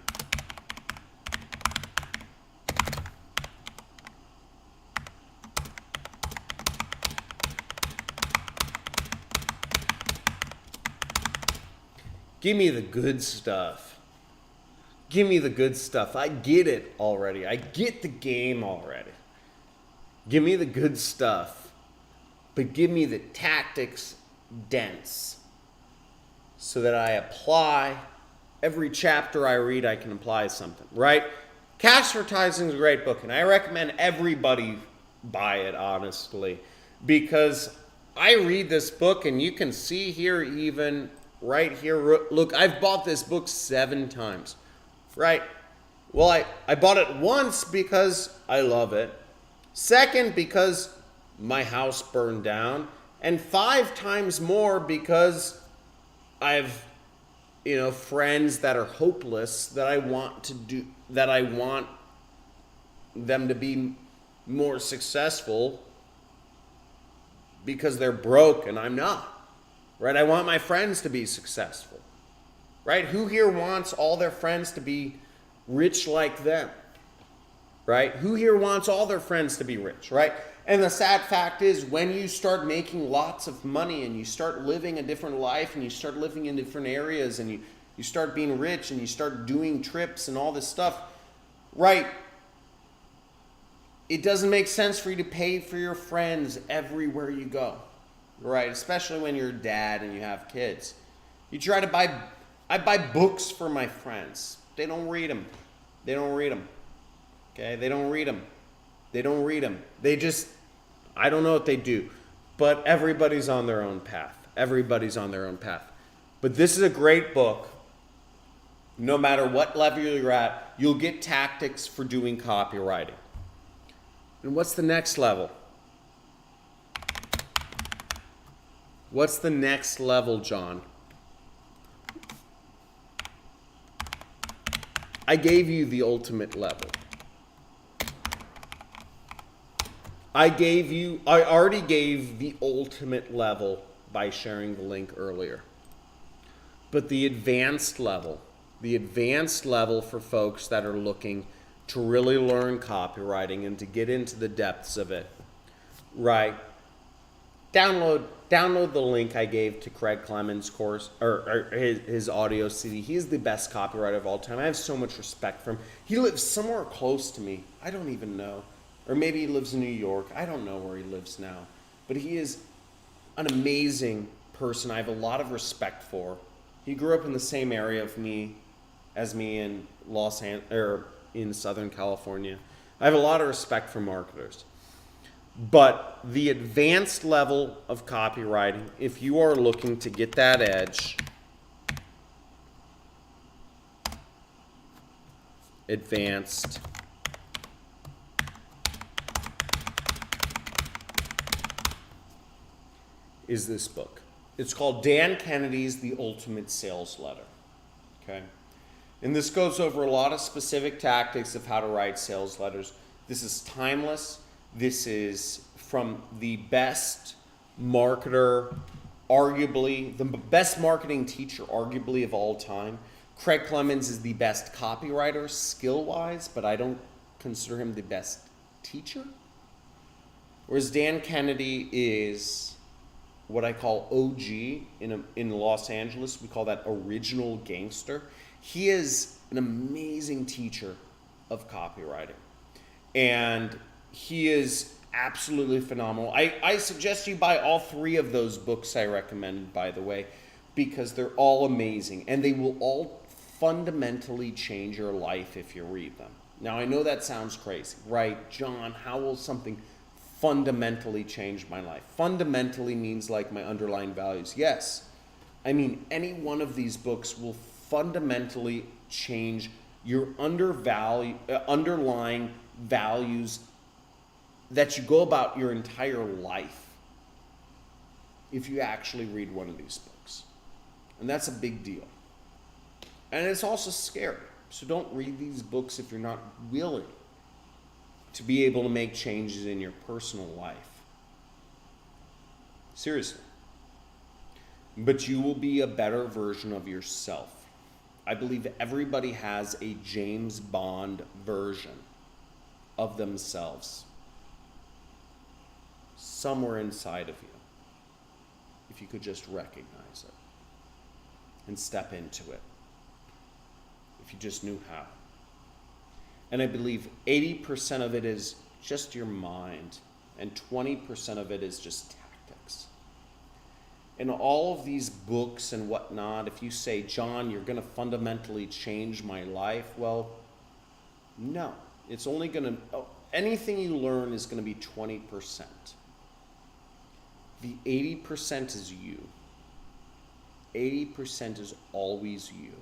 Give me the good stuff. Give me the good stuff. I get it already. I get the game already. Give me the good stuff. But give me the tactics dense so that I apply every chapter I read, I can apply something, right? Cash Advertising is a great book, and I recommend everybody buy it, honestly, because I read this book, and you can see here even right here, look, I've bought this book 7 times, right? Well, I bought it once because I love it. Second, because my house burned down. And 5 times more because I've, friends that are hopeless that I want them to be more successful because they're broke and I'm not. Right? I want my friends to be successful. Right? Who here wants all their friends to be rich like them? Right? Who here wants all their friends to be rich? Right? And the sad fact is, when you start making lots of money and you start living a different life and you start living in different areas and you start being rich and you start doing trips and all this stuff, right? It doesn't make sense for you to pay for your friends everywhere you go. Right, especially when you're a dad and you have kids. You try to I buy books for my friends. They don't read them. They don't read them. Okay, they don't read them. They don't read them. They just, I don't know what they do. But everybody's on their own path. Everybody's on their own path. But this is a great book. No matter what level you're at, you'll get tactics for doing copywriting. And what's the next level? What's the next level, John? I gave you the ultimate level. I already gave the ultimate level by sharing the link earlier. But the advanced level for folks that are looking to really learn copywriting and to get into the depths of it, right? Download the link I gave to Craig Clemens' course or his audio CD. He's the best copywriter of all time. I have so much respect for him. He lives somewhere close to me. I don't even know. Or maybe he lives in New York. I don't know where he lives now. But he is an amazing person I have a lot of respect for. He grew up in the same area as me in in Southern California. I have a lot of respect for marketers. But the advanced level of copywriting, if you are looking to get that edge, advanced is this book. It's called Dan Kennedy's The Ultimate Sales Letter. Okay? And this goes over a lot of specific tactics of how to write sales letters. This is timeless. This is from the best marketer, arguably, the best marketing teacher, arguably, of all time. Craig Clemens is the best copywriter, skill-wise, but I don't consider him the best teacher. Whereas Dan Kennedy is what I call OG in Los Angeles. We call that original gangster. He is an amazing teacher of copywriting. And he is absolutely phenomenal. I suggest you buy all 3 of those books I recommended, by the way, because they're all amazing. And they will all fundamentally change your life if you read them. Now, I know that sounds crazy, right? John, how will something fundamentally change my life? Fundamentally means like my underlying values. Yes. I mean, any one of these books will fundamentally change your underlying values that you go about your entire life if you actually read one of these books. And that's a big deal. And it's also scary. So don't read these books if you're not willing to be able to make changes in your personal life. Seriously. But you will be a better version of yourself. I believe everybody has a James Bond version of themselves somewhere inside of you, if you could just recognize it and step into it, if you just knew how. And I believe 80% of it is just your mind, and 20% of it is just tactics. And all of these books and whatnot, if you say, John, you're going to fundamentally change my life, well, no. It's only going to, anything you learn is going to be 20%. The 80% is you. 80% is always you.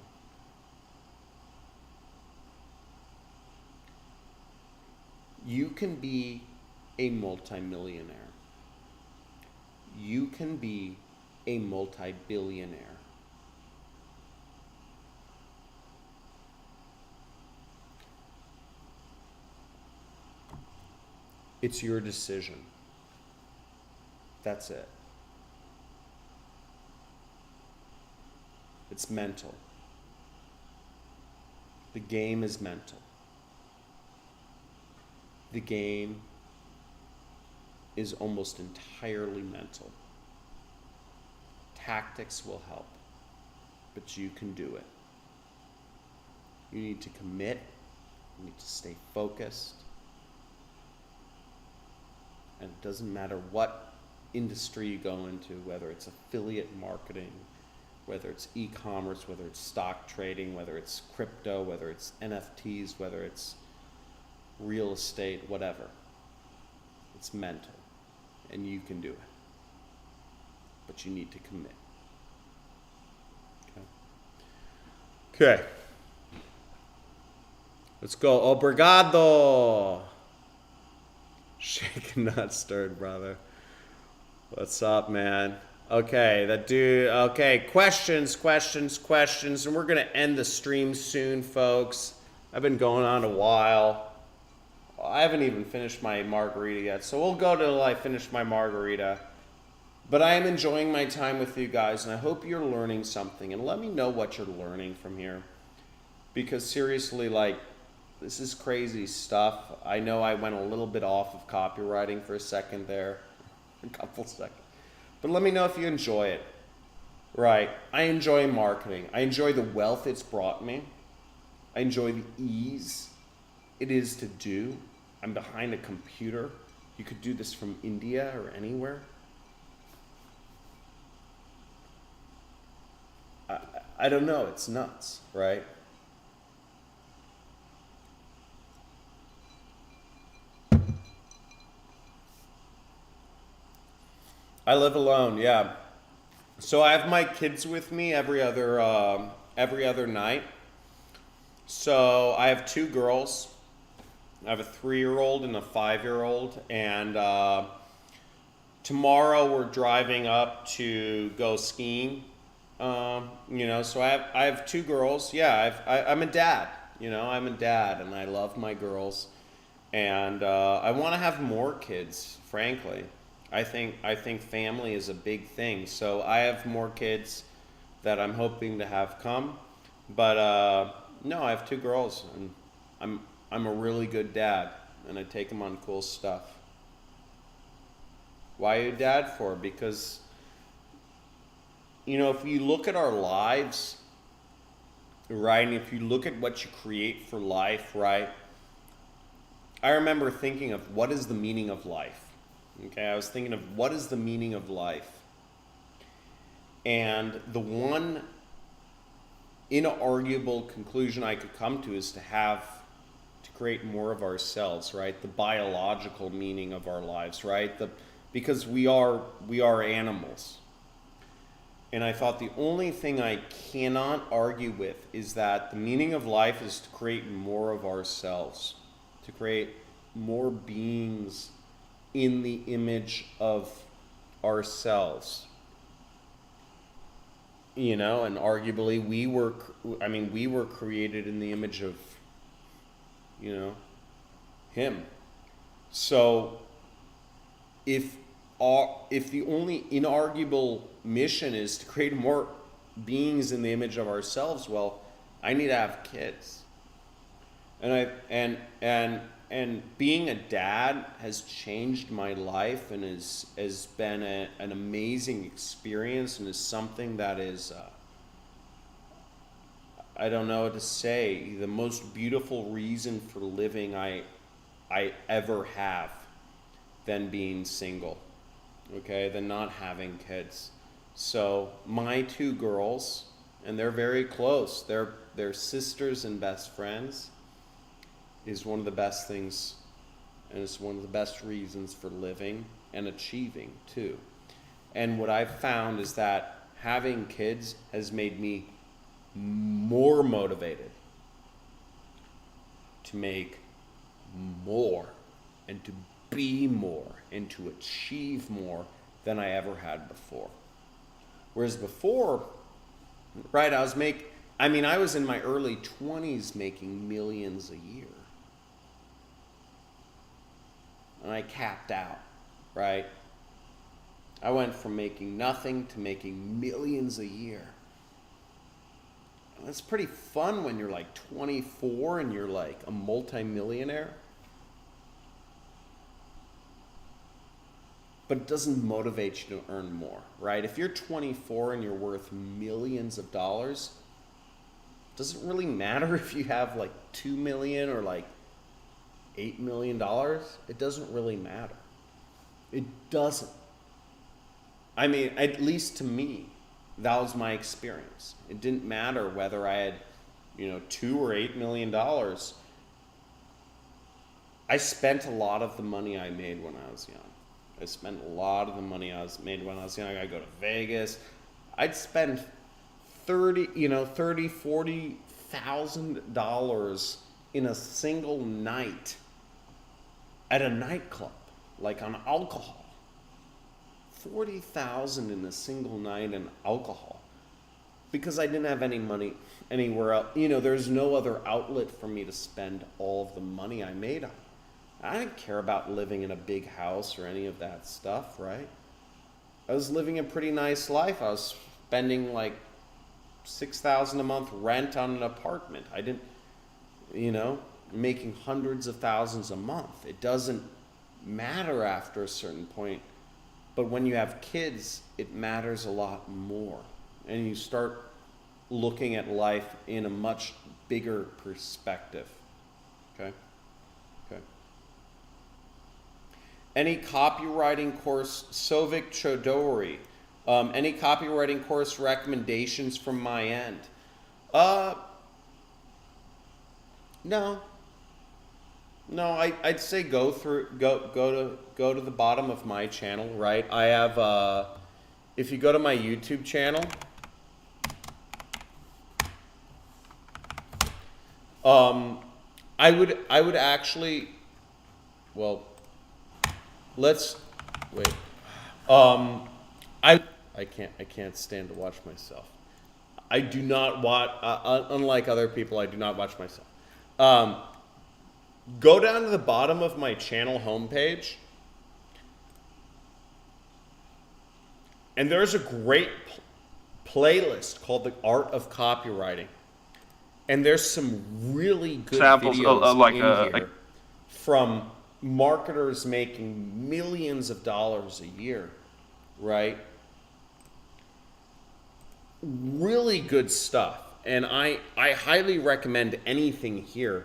You can be a multimillionaire. You can be a multi-billionaire. It's your decision. That's it. It's mental. The game is mental. The game is almost entirely mental. Tactics will help, but you can do it. You need to commit. You need to stay focused. And it doesn't matter what industry you go into, whether it's affiliate marketing, whether it's e-commerce, whether it's stock trading, whether it's crypto, whether it's NFTs, whether it's real estate, whatever. It's mental, and you can do it. But you need to commit. Okay. Let's go. Obrigado. Shaken, not stirred, brother. What's up, man? Okay, that dude. Okay, questions. And we're going to end the stream soon, folks. I've been going on a while. I haven't even finished my margarita yet, so we'll go till I finish my margarita. But I am enjoying my time with you guys, and I hope you're learning something. And let me know what you're learning from here. Because seriously, like, this is crazy stuff. I know I went a little bit off of copywriting for a second there. A couple seconds. But let me know if you enjoy it. Right. I enjoy marketing. I enjoy the wealth it's brought me. I enjoy the ease it is to do. I'm behind a computer. You could do this from India or anywhere. I don't know. It's nuts, right? I live alone, yeah. So I have my kids with me every other night. So I have 2 girls. I have a 3-year-old and a 5-year-old, and tomorrow we're driving up to go skiing. So I have two girls. Yeah, I'm a dad. I'm a dad, and I love my girls, and I want to have more kids. Frankly, I think family is a big thing. So I have more kids that I'm hoping to have come, but no, I have two girls, and I'm a really good dad, and I take them on cool stuff. Why are you a dad for? Because if you look at our lives, right, and if you look at what you create for life, right, I remember thinking of what is the meaning of life. Okay, I was thinking of what is the meaning of life. And the one inarguable conclusion I could come to is to create more of ourselves, right? The biological meaning of our lives, right? Because we are animals. And I thought the only thing I cannot argue with is that the meaning of life is to create more of ourselves, to create more beings in the image of ourselves. And arguably we were created in the image of, him. So if the only inarguable mission is to create more beings in the image of ourselves, well, I need to have kids. And being a dad has changed my life and has been an amazing experience, and is something that is I don't know what to say, the most beautiful reason for living I ever have than being single. Okay, than not having kids. So my two girls, and they're very close, they're sisters and best friends, is one of the best things, and it's one of the best reasons for living and achieving too. And what I've found is that having kids has made me more motivated to make more and to be more and to achieve more than I ever had before. Whereas before, right, I was in my early 20s making millions a year. And I capped out, right? I went from making nothing to making millions a year. And it's pretty fun when you're like 24 and you're like a multimillionaire. But it doesn't motivate you to earn more, right? If you're 24 and you're worth millions of dollars, does it really matter if you have like 2 million or like $8 million? It doesn't really matter. It doesn't. At least to me, that was my experience. It didn't matter whether I had, $2 or $8 million. I spent a lot of the money I made when I was young. I spent a lot of the money I made when I was young. I'd go to Vegas. I'd spend $40,000 in a single night at a nightclub, like on alcohol. $40,000 in a single night in alcohol, because I didn't have any money anywhere else. There's no other outlet for me to spend all of the money I made on. I didn't care about living in a big house or any of that stuff, right? I was living a pretty nice life. I was spending like $6,000 a month rent on an apartment. I didn't, making hundreds of thousands a month. It doesn't matter after a certain point. But when you have kids, it matters a lot more. And you start looking at life in a much bigger perspective. Okay? Any copywriting course, Sovik Chodori, any copywriting course recommendations from my end? No, I'd say go to the bottom of my channel, right? I have, if you go to my YouTube channel, I would actually, well, wait, Um, I can't stand to watch myself. I do not watch. Unlike other people, I do not watch myself. Um, Go down to the bottom of my channel homepage, and there's a great playlist called "The Art of Copywriting," and there's some really good Samples, videos in here from marketers making millions of dollars a year, right? Really good stuff, and I highly recommend anything here.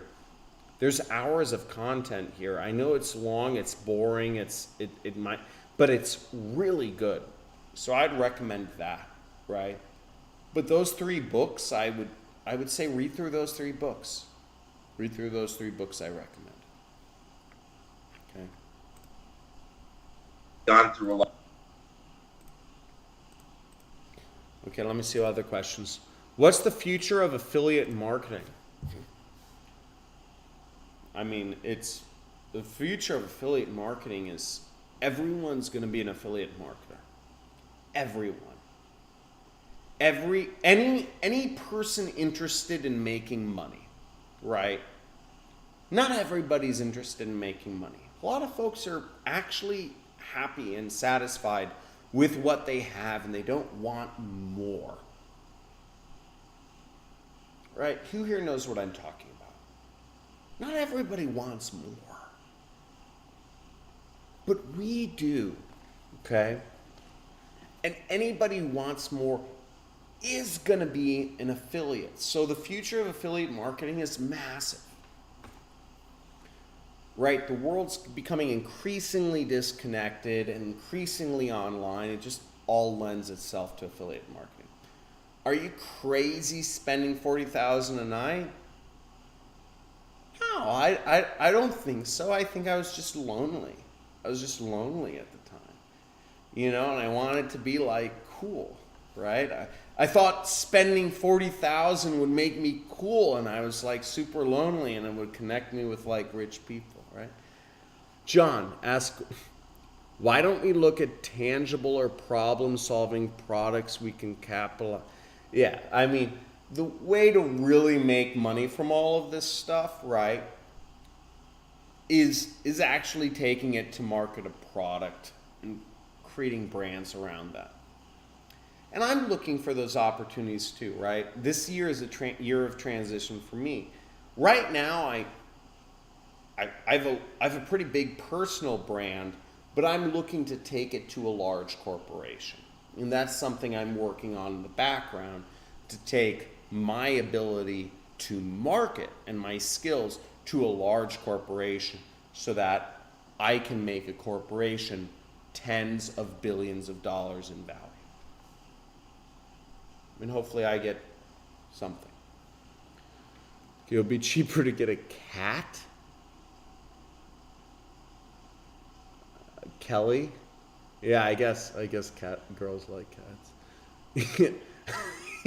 There's hours of content here. I know it's long, it's boring, it might, but it's really good. So I'd recommend that, right? But those 3 books, I would say read through those 3 books. Read through those 3 books I recommend. Okay. gone through a lot. Okay, let me see other questions. What's the future of affiliate marketing? I mean, it's the future of affiliate marketing is everyone's going to be an affiliate marketer. Everyone. Any person interested in making money, right? Not everybody's interested in making money. A lot of folks are actually happy and satisfied with what they have and they don't want more. Right? Who here knows what I'm talking about? Not everybody wants more. But we do, okay? And anybody who wants more is going to be an affiliate. So the future of affiliate marketing is massive. Right? The world's becoming increasingly disconnected and increasingly online. It just all lends itself to affiliate marketing. Are you crazy spending $40,000 a night? No, I don't think so. I think I was just lonely. I was just lonely at the time. You know, and I wanted to be like cool, right? I thought spending $40,000 would make me cool, and I was like super lonely, and it would connect me with like rich people, right? John asked, why don't we look at tangible or problem-solving products we can capitalize? Yeah, I mean, the way to really make money from all of this stuff, right, is actually taking it to market a product and creating brands around that. And I'm looking for those opportunities too, right? This year is a year of transition for me. Right now, I have a pretty big personal brand, but I'm looking to take it to a large corporation. And that's something I'm working on in the background, to take my ability to market and my skills to a large corporation so that I can make a corporation tens of billions of dollars in value. And hopefully I get something. It would be cheaper to get a cat? Kelly? Yeah, I guess girls like cats.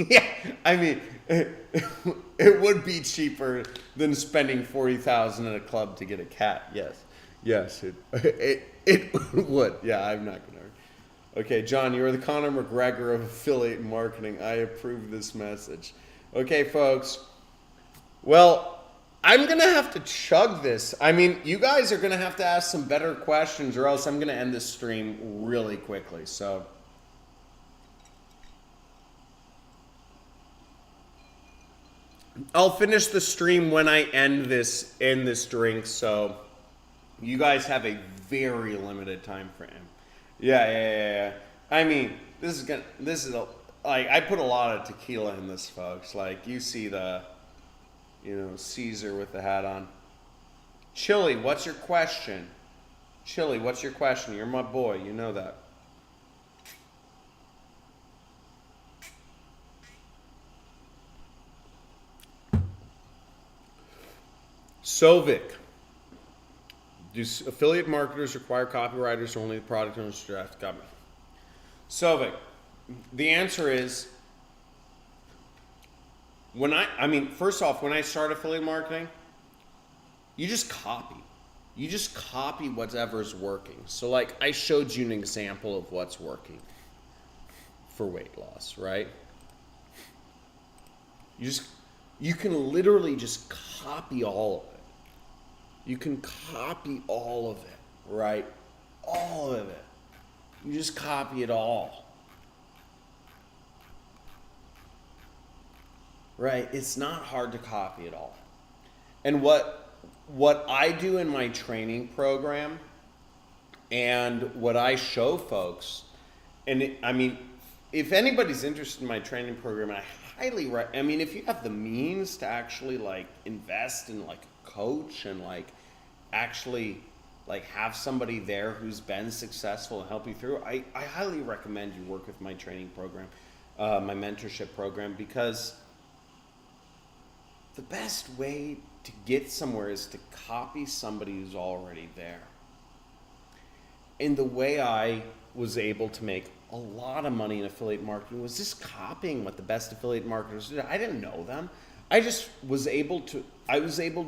Yeah, I mean, it would be cheaper than spending $40,000 at a club to get a cat. Yes, it would. Yeah, I'm not gonna. Okay, John, you are the Conor McGregor of affiliate marketing. I approve this message. Okay, folks. Well, I'm gonna have to chug this. I mean, you guys are gonna have to ask some better questions, or else I'm gonna end this stream really quickly. So. I'll finish the stream when I end this drink, so you guys have a very limited time frame. Yeah. I mean, I put a lot of tequila in this, folks. Like, you see the, Caesar with the hat on. Chili, what's your question? Chili, what's your question? You're my boy, you know that. Sovic, do affiliate marketers require copywriters or only the product owners to draft copy? Sovic, the answer is, first off, when I start affiliate marketing, you just copy. You just copy whatever's working. So like I showed you an example of what's working for weight loss, right? You can literally just copy all of it. You can copy all of it, right? All of it. You just copy it all. Right? It's not hard to copy it all. And what I do in my training program and what I show folks, I mean, if anybody's interested in my training program, I highly if you have the means to actually like invest in like a coach and like actually like have somebody there who's been successful and help you through, I highly recommend you work with my training program, my mentorship program, because the best way to get somewhere is to copy somebody who's already there. And the way I was able to make a lot of money in affiliate marketing was just copying what the best affiliate marketers did. I didn't know them. I was able to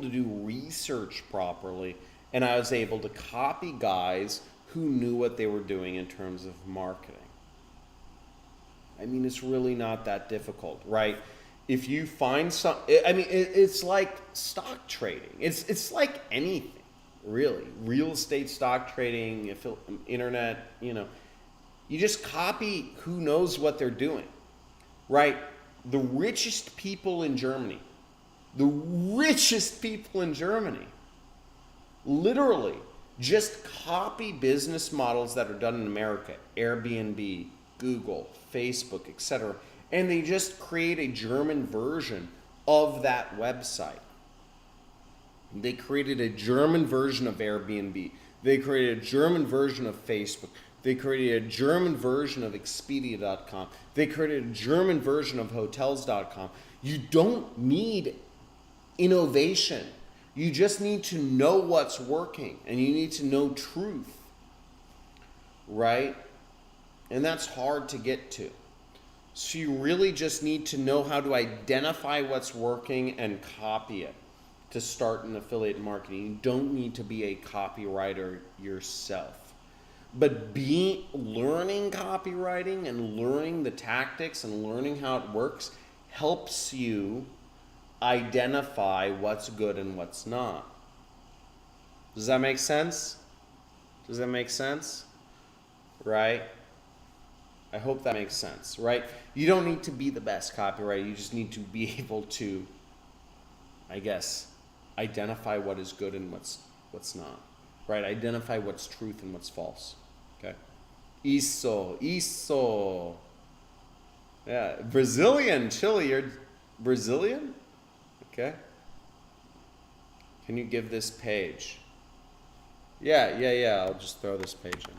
do research properly, and I was able to copy guys who knew what they were doing in terms of marketing. I mean, it's really not that difficult, right? If you find it's like stock trading. It's like anything, really. Real estate stock trading, internet, you just copy who knows what they're doing, right? The richest people in Germany, literally just copy business models that are done in America, Airbnb, Google, Facebook, etc. And they just create a German version of that website. They created a German version of Airbnb. They created a German version of Facebook. They created a German version of Expedia.com. They created a German version of Hotels.com. You don't need innovation. You just need to know what's working, and you need to know truth, right? And that's hard to get to. So you really just need to know how to identify what's working and copy it to start in affiliate marketing. You don't need to be a copywriter yourself. But learning copywriting and learning the tactics and learning how it works helps you identify what's good and what's not. Does that make sense? Right? I hope that makes sense, right? You don't need to be the best copywriter. You just need to be able to, I guess, identify what is good and what's not, right? Identify what's truth and what's false, okay? Isso. Yeah, Brazilian, Chile, you're Brazilian? Okay. Can you give this page? Yeah, I'll just throw this page in.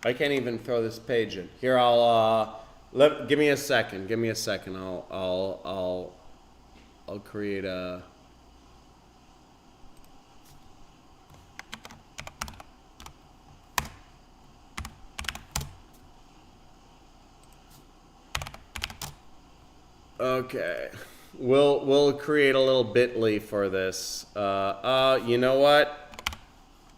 I can't even throw this page in. Here, give me a second. I'll create a. Okay, we'll create a little bit.ly for this. You know what?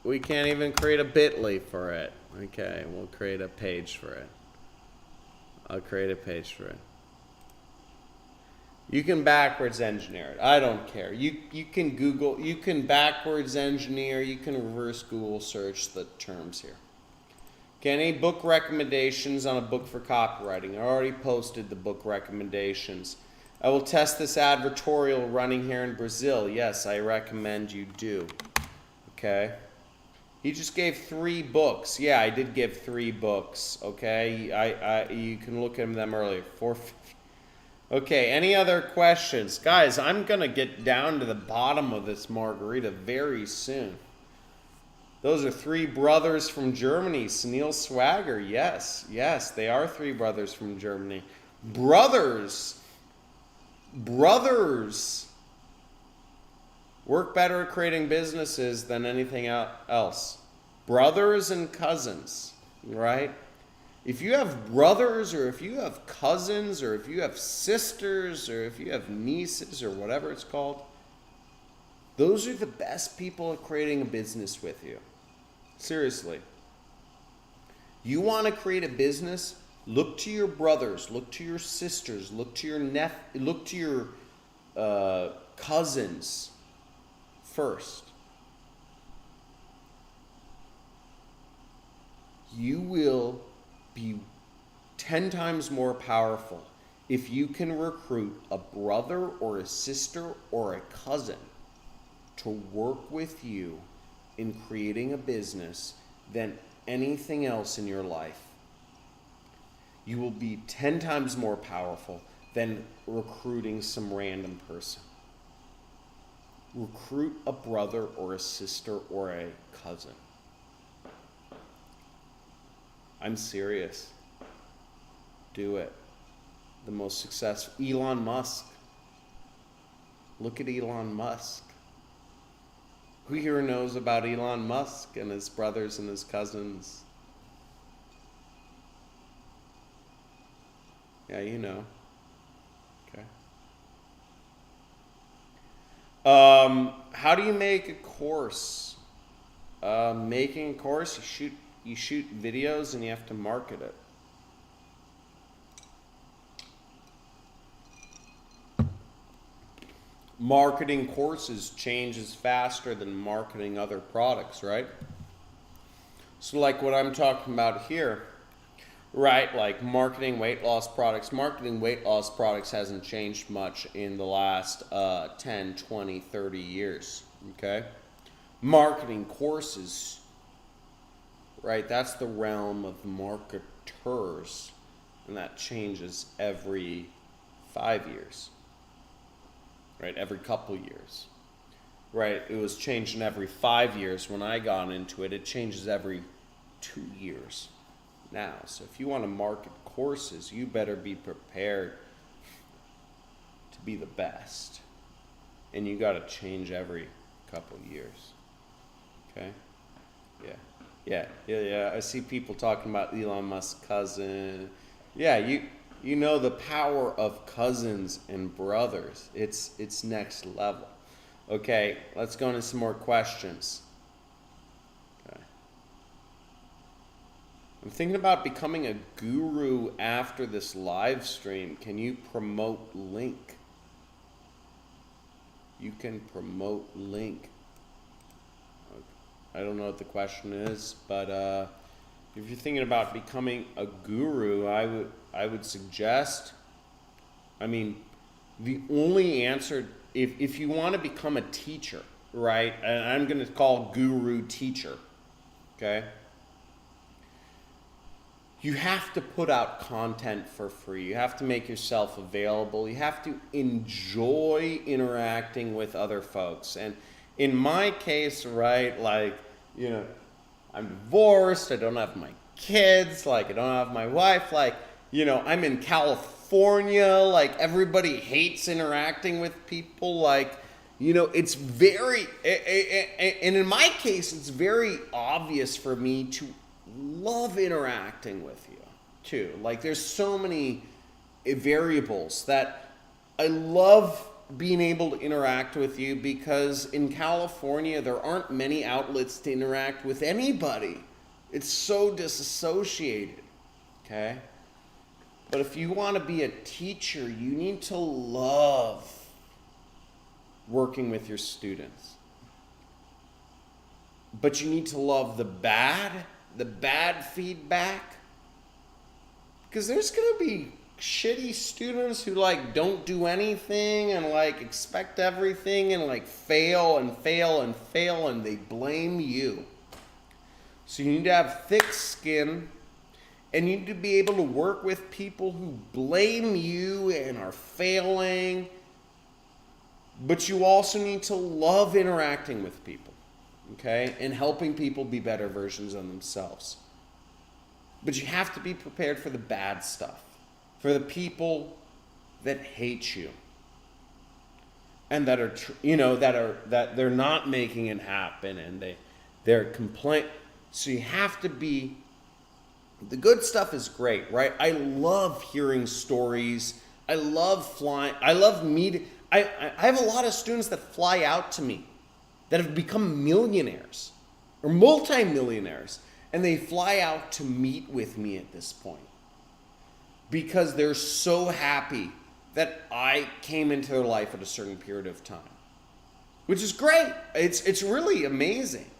We can't even create a bit.ly for it. Okay, we'll create a page for it. I'll create a page for it. You can backwards engineer it. I don't care. You can Google, you can backwards engineer, you can reverse Google search the terms here. Okay, any book recommendations on a book for copywriting? I already posted the book recommendations. I will test this advertorial running here in Brazil. Yes, I recommend you do. Okay. He just gave 3 books. Yeah, I did give 3 books. Okay, you can look at them earlier. 450. Okay, any other questions? Guys, I'm going to get down to the bottom of this margarita very soon. Those are 3 brothers from Germany. Sunil Swagger, yes, they are 3 brothers from Germany. Brothers work better at creating businesses than anything else. Brothers and cousins, right? If you have brothers, or if you have cousins, or if you have sisters, or if you have nieces, or whatever it's called, those are the best people at creating a business with you. Seriously. You want to create a business? Look to your brothers, look to your sisters, look to your cousins first. You will be 10 times more powerful if you can recruit a brother or a sister or a cousin to work with you in creating a business than anything else in your life. You will be 10 times more powerful than recruiting some random person. Recruit a brother or a sister or a cousin. I'm serious. Do it. The most successful, Elon Musk. Look at Elon Musk. Who here knows about Elon Musk and his brothers and his cousins? Yeah, you know. Okay. How do you make a course? Making a course, you shoot videos and you have to market it. Marketing courses changes faster than marketing other products, right? So like what I'm talking about here, right? Like marketing weight loss products. Marketing weight loss products hasn't changed much in the last 10, 20, 30 years, okay? Marketing courses, right? That's the realm of marketers, and that changes every 5 years. Right, every couple years, right? It was changing every 5 years when I got into it. It changes every 2 years now. So if you want to market courses, you better be prepared to be the best. And you got to change every couple years, okay? Yeah. I see people talking about Elon Musk's cousin. Yeah, you know the power of cousins and brothers. It's next level. Okay, let's go into some more questions. Okay. I'm thinking about becoming a guru after this live stream. Can you promote link? You can promote link. I don't know what the question is, but if you're thinking about becoming a guru, I would suggest, the only answer, if you want to become a teacher, right, and I'm going to call guru teacher, okay, you have to put out content for free. You have to make yourself available. You have to enjoy interacting with other folks. And in my case, right, like, you know, I'm divorced, I don't have my kids, like I don't have my wife, like, you know, I'm in California, like everybody hates interacting with people, like, you know, it's very, and in my case, it's very obvious for me to love interacting with you too. Like there's so many variables that I love being able to interact with you, because in California, there aren't many outlets to interact with anybody. It's so disassociated, okay? But if you want to be a teacher, you need to love working with your students. But you need to love the bad feedback, because there's going to be shitty students who like don't do anything and like expect everything and like fail and they blame you. So you need to have thick skin, and you need to be able to work with people who blame you and are failing, but you also need to love interacting with people, okay, and helping people be better versions of themselves. But you have to be prepared for the bad stuff, for the people that hate you and that are, that they're not making it happen and they're complain. So you have to be The good stuff is great, right? I love hearing stories. I love flying. I love meeting. I have a lot of students that fly out to me that have become millionaires or multimillionaires, and they fly out to meet with me at this point because they're so happy that I came into their life at a certain period of time, which is great. It's really amazing.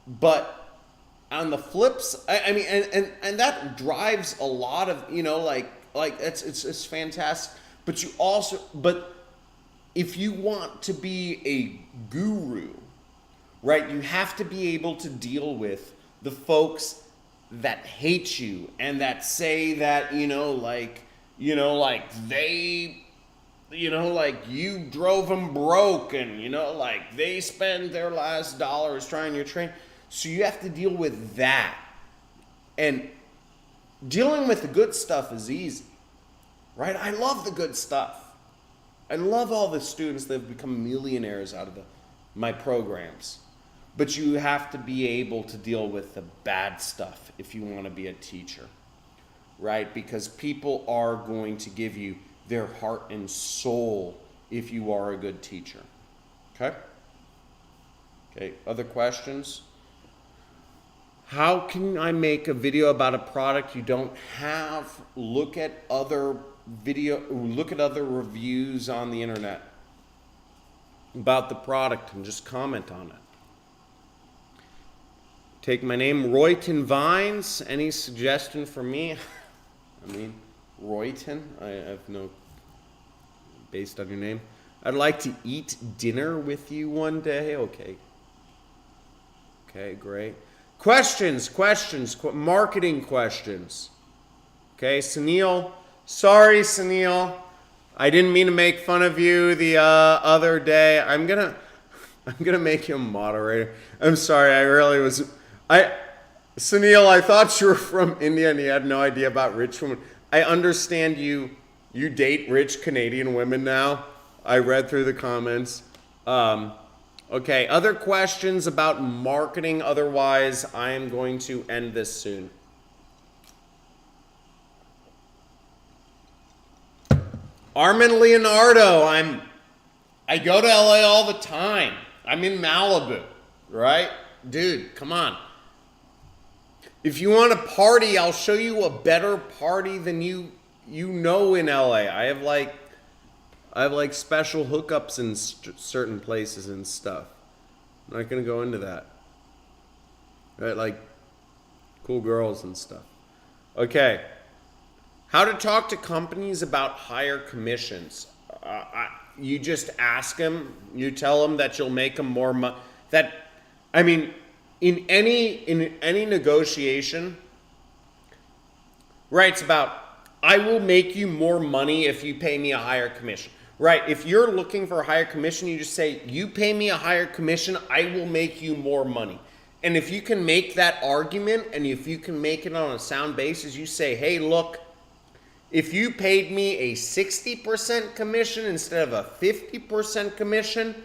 But on the flips, I mean, and that drives a lot of, like it's fantastic. But if you want to be a guru, right, you have to be able to deal with the folks that hate you and that say that, like you drove them broke and, like they spend their last dollars trying your train. So you have to deal with that. And dealing with the good stuff is easy, right? I love the good stuff. I love all the students that have become millionaires out of my programs. But you have to be able to deal with the bad stuff if you want to be a teacher, right? Because people are going to give you their heart and soul if you are a good teacher. Okay? Okay, other questions? How can I make a video about a product you don't have? Look at other reviews on the internet about the product and just comment on it. Take my name, Royton Vines. Any suggestion for me? I mean, Royton, I have no, based on your name. I'd like to eat dinner with you one day. Okay. Okay, great. Questions, marketing questions. Okay, Sunil. Sorry, Sunil. I didn't mean to make fun of you the other day. I'm gonna make you a moderator. I'm sorry, Sunil, I thought you were from India and you had no idea about rich women. I understand you date rich Canadian women now. I read through the comments. Okay, other questions about marketing? Otherwise, I am going to end this soon. Armin Leonardo, I go to LA all the time. I'm in Malibu, right? Dude, come on. If you want to party, I'll show you a better party than you know in LA. I have like special hookups in certain places and stuff. I'm not going to go into that. Right? Like cool girls and stuff. Okay. How to talk to companies about higher commissions. You just ask them. You tell them that you'll make them more money. In any negotiation, right, it's about, I will make you more money if you pay me a higher commission. Right, if you're looking for a higher commission, you just say, you pay me a higher commission, I will make you more money. And if you can make that argument, and if you can make it on a sound basis, you say, hey, look, if you paid me a 60% commission instead of a 50% commission,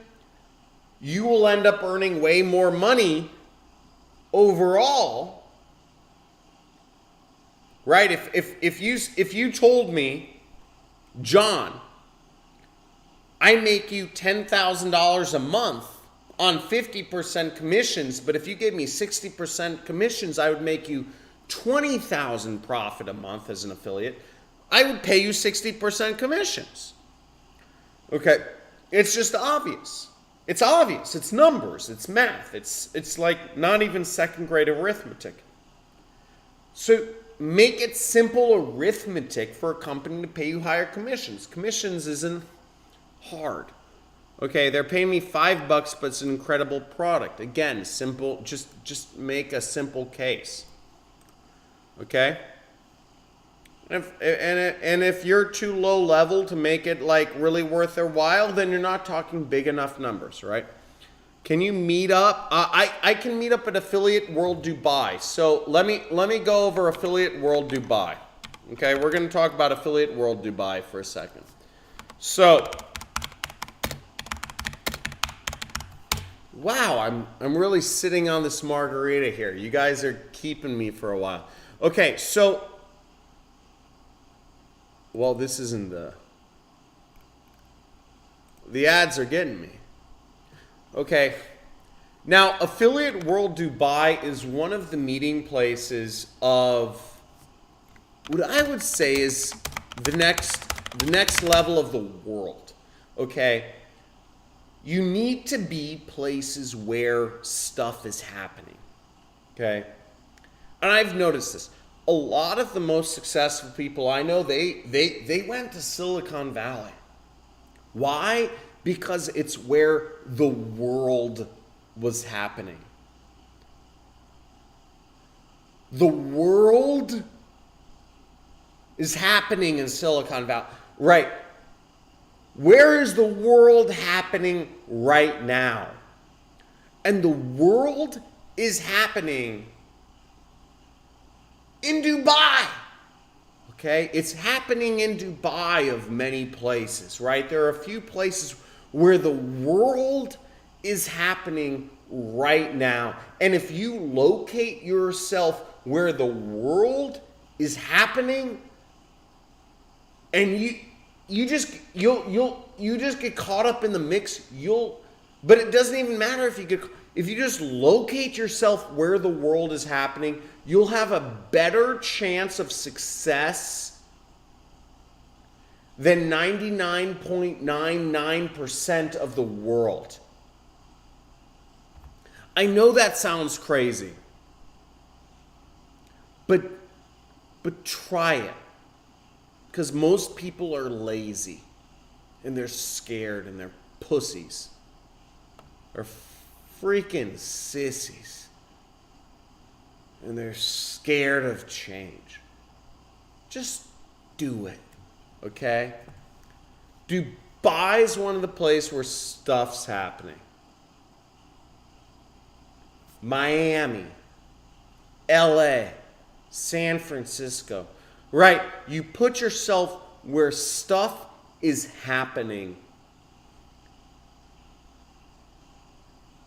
you will end up earning way more money overall. Right? If you told me, John, I make you $10,000 a month on 50% commissions, but if you gave me 60% commissions, I would make you $20,000 profit a month as an affiliate. I would pay you 60% commissions. Okay, it's just obvious. It's obvious. It's numbers. It's math. It's like not even second grade arithmetic. So make it simple arithmetic for a company to pay you higher commissions. Commissions isn't hard. Okay, they're paying me $5, but it's an incredible product. Again, simple, just make a simple case. Okay? And if you're too low level to make it like really worth their while, then you're not talking big enough numbers, right? Can you meet up? I can meet up at Affiliate World Dubai. So let me go over Affiliate World Dubai. Okay, we're going to talk about Affiliate World Dubai for a second. So Wow, I'm really sitting on this margarita here. You guys are keeping me for a while. Okay, so, well, this isn't the ads are getting me. Okay, now Affiliate World Dubai is one of the meeting places of what I would say is the next level of the world. Okay, you need to be places where stuff is happening. Okay, and I've noticed this. A lot of the most successful people I know, they went to Silicon Valley. Why? Because it's where the world was happening. The world is happening in Silicon Valley. Right. Where is the world happening right now? And the world is happening in Dubai. Okay? It's happening in Dubai of many places, right? There are a few places where the world is happening right now. And if you locate yourself where the world is happening, and you just get caught up in the mix, but it doesn't even matter if you just locate yourself where the world is happening, you'll have a better chance of success than 99.99% of the world. I know that sounds crazy, but try it. Because most people are lazy, and they're scared, and they're pussies. They're freaking sissies. And they're scared of change. Just do it, okay? Dubai is one of the places where stuff's happening. Miami, LA, San Francisco. Right, you put yourself where stuff is happening.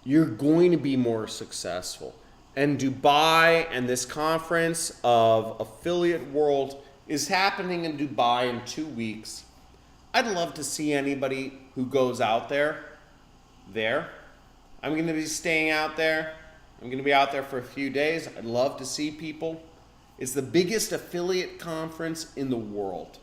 You're going to be more successful. And Dubai and this conference of Affiliate World is happening in Dubai in 2 weeks. I'd love to see anybody who goes out there. I'm going to be staying out there. I'm going to be out there for a few days. I'd love to see people. It's the biggest affiliate conference in the world.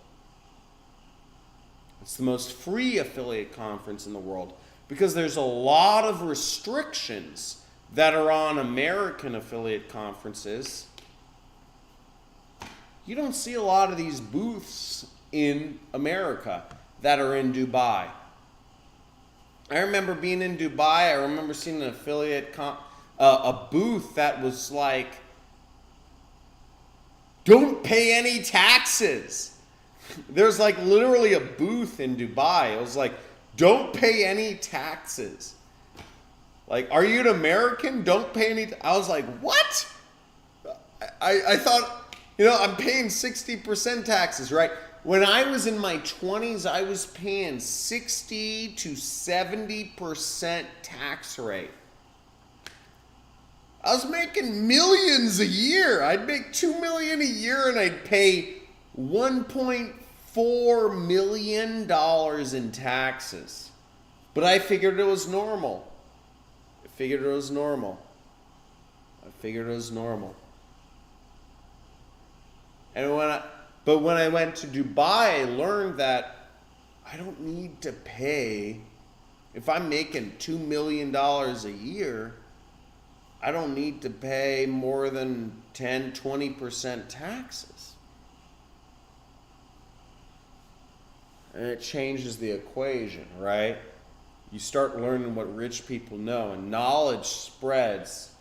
It's the most free affiliate conference in the world because there's a lot of restrictions that are on American affiliate conferences. You don't see a lot of these booths in America that are in Dubai. I remember being in Dubai. I remember seeing an affiliate a booth that was like, don't pay any taxes. There's like literally a booth in Dubai. It was like, don't pay any taxes. Like, are you an American? Don't pay any. I was like, what? I thought, I'm paying 60% taxes, right? When I was in my 20s, I was paying 60 to 70% tax rate. I was making millions a year. I'd make $2 million a year and I'd pay $1.4 million in taxes. But I figured it was normal. And when I went to Dubai, I learned that I don't need to pay, if I'm making $2 million a year, I don't need to pay more than 10, 20% taxes. And it changes the equation, right? You start learning what rich people know, and knowledge spreads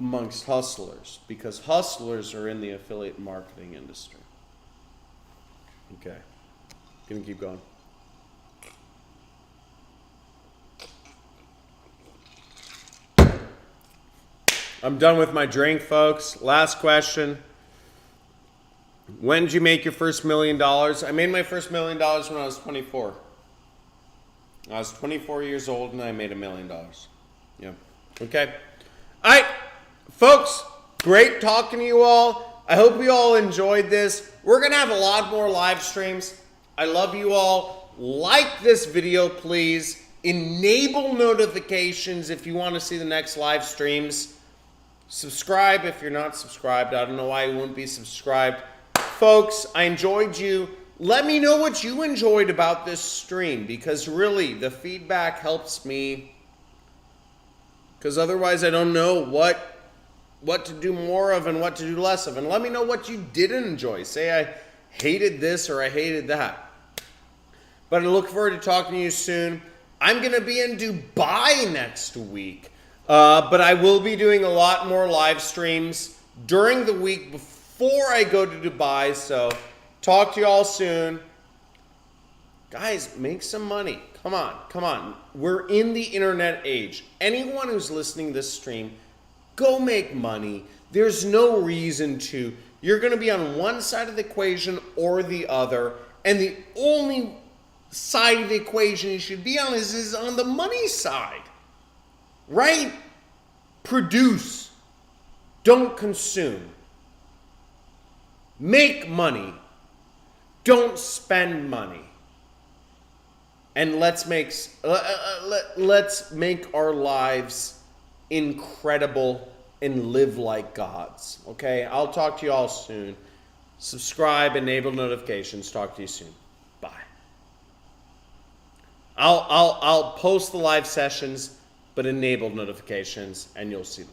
amongst hustlers because hustlers are in the affiliate marketing industry. Okay, gonna keep going. I'm done with my drink, folks. Last question. When did you make your first $1 million? I made my first $1 million when I was 24. I was 24 years old and I made $1 million. Yeah. Okay. All right, folks, great talking to you all. I hope you all enjoyed this. We're going to have a lot more live streams. I love you all. Like this video, please. Enable notifications if you want to see the next live streams. Subscribe if you're not subscribed. I don't know why you wouldn't be subscribed. Folks, I enjoyed you. Let me know what you enjoyed about this stream, because really the feedback helps me, because otherwise I don't know what to do more of and what to do less of. And let me know what you didn't enjoy. Say I hated this or I hated that. But I look forward to talking to you soon. I'm going to be in Dubai next week. But I will be doing a lot more live streams during the week before I go to Dubai. So talk to you all soon. Guys, make some money. Come on, come on. We're in the internet age. Anyone who's listening to this stream, go make money. There's no reason to. You're going to be on one side of the equation or the other. And the only side of the equation you should be on is on the money side. Right? Produce. Don't consume. Make money. Don't spend money. And let's make our lives incredible and live like God's. Okay? I'll talk to you all soon. Subscribe, enable notifications. Talk to you soon. Bye. I'll post the live sessions, but enable notifications, and you'll see them.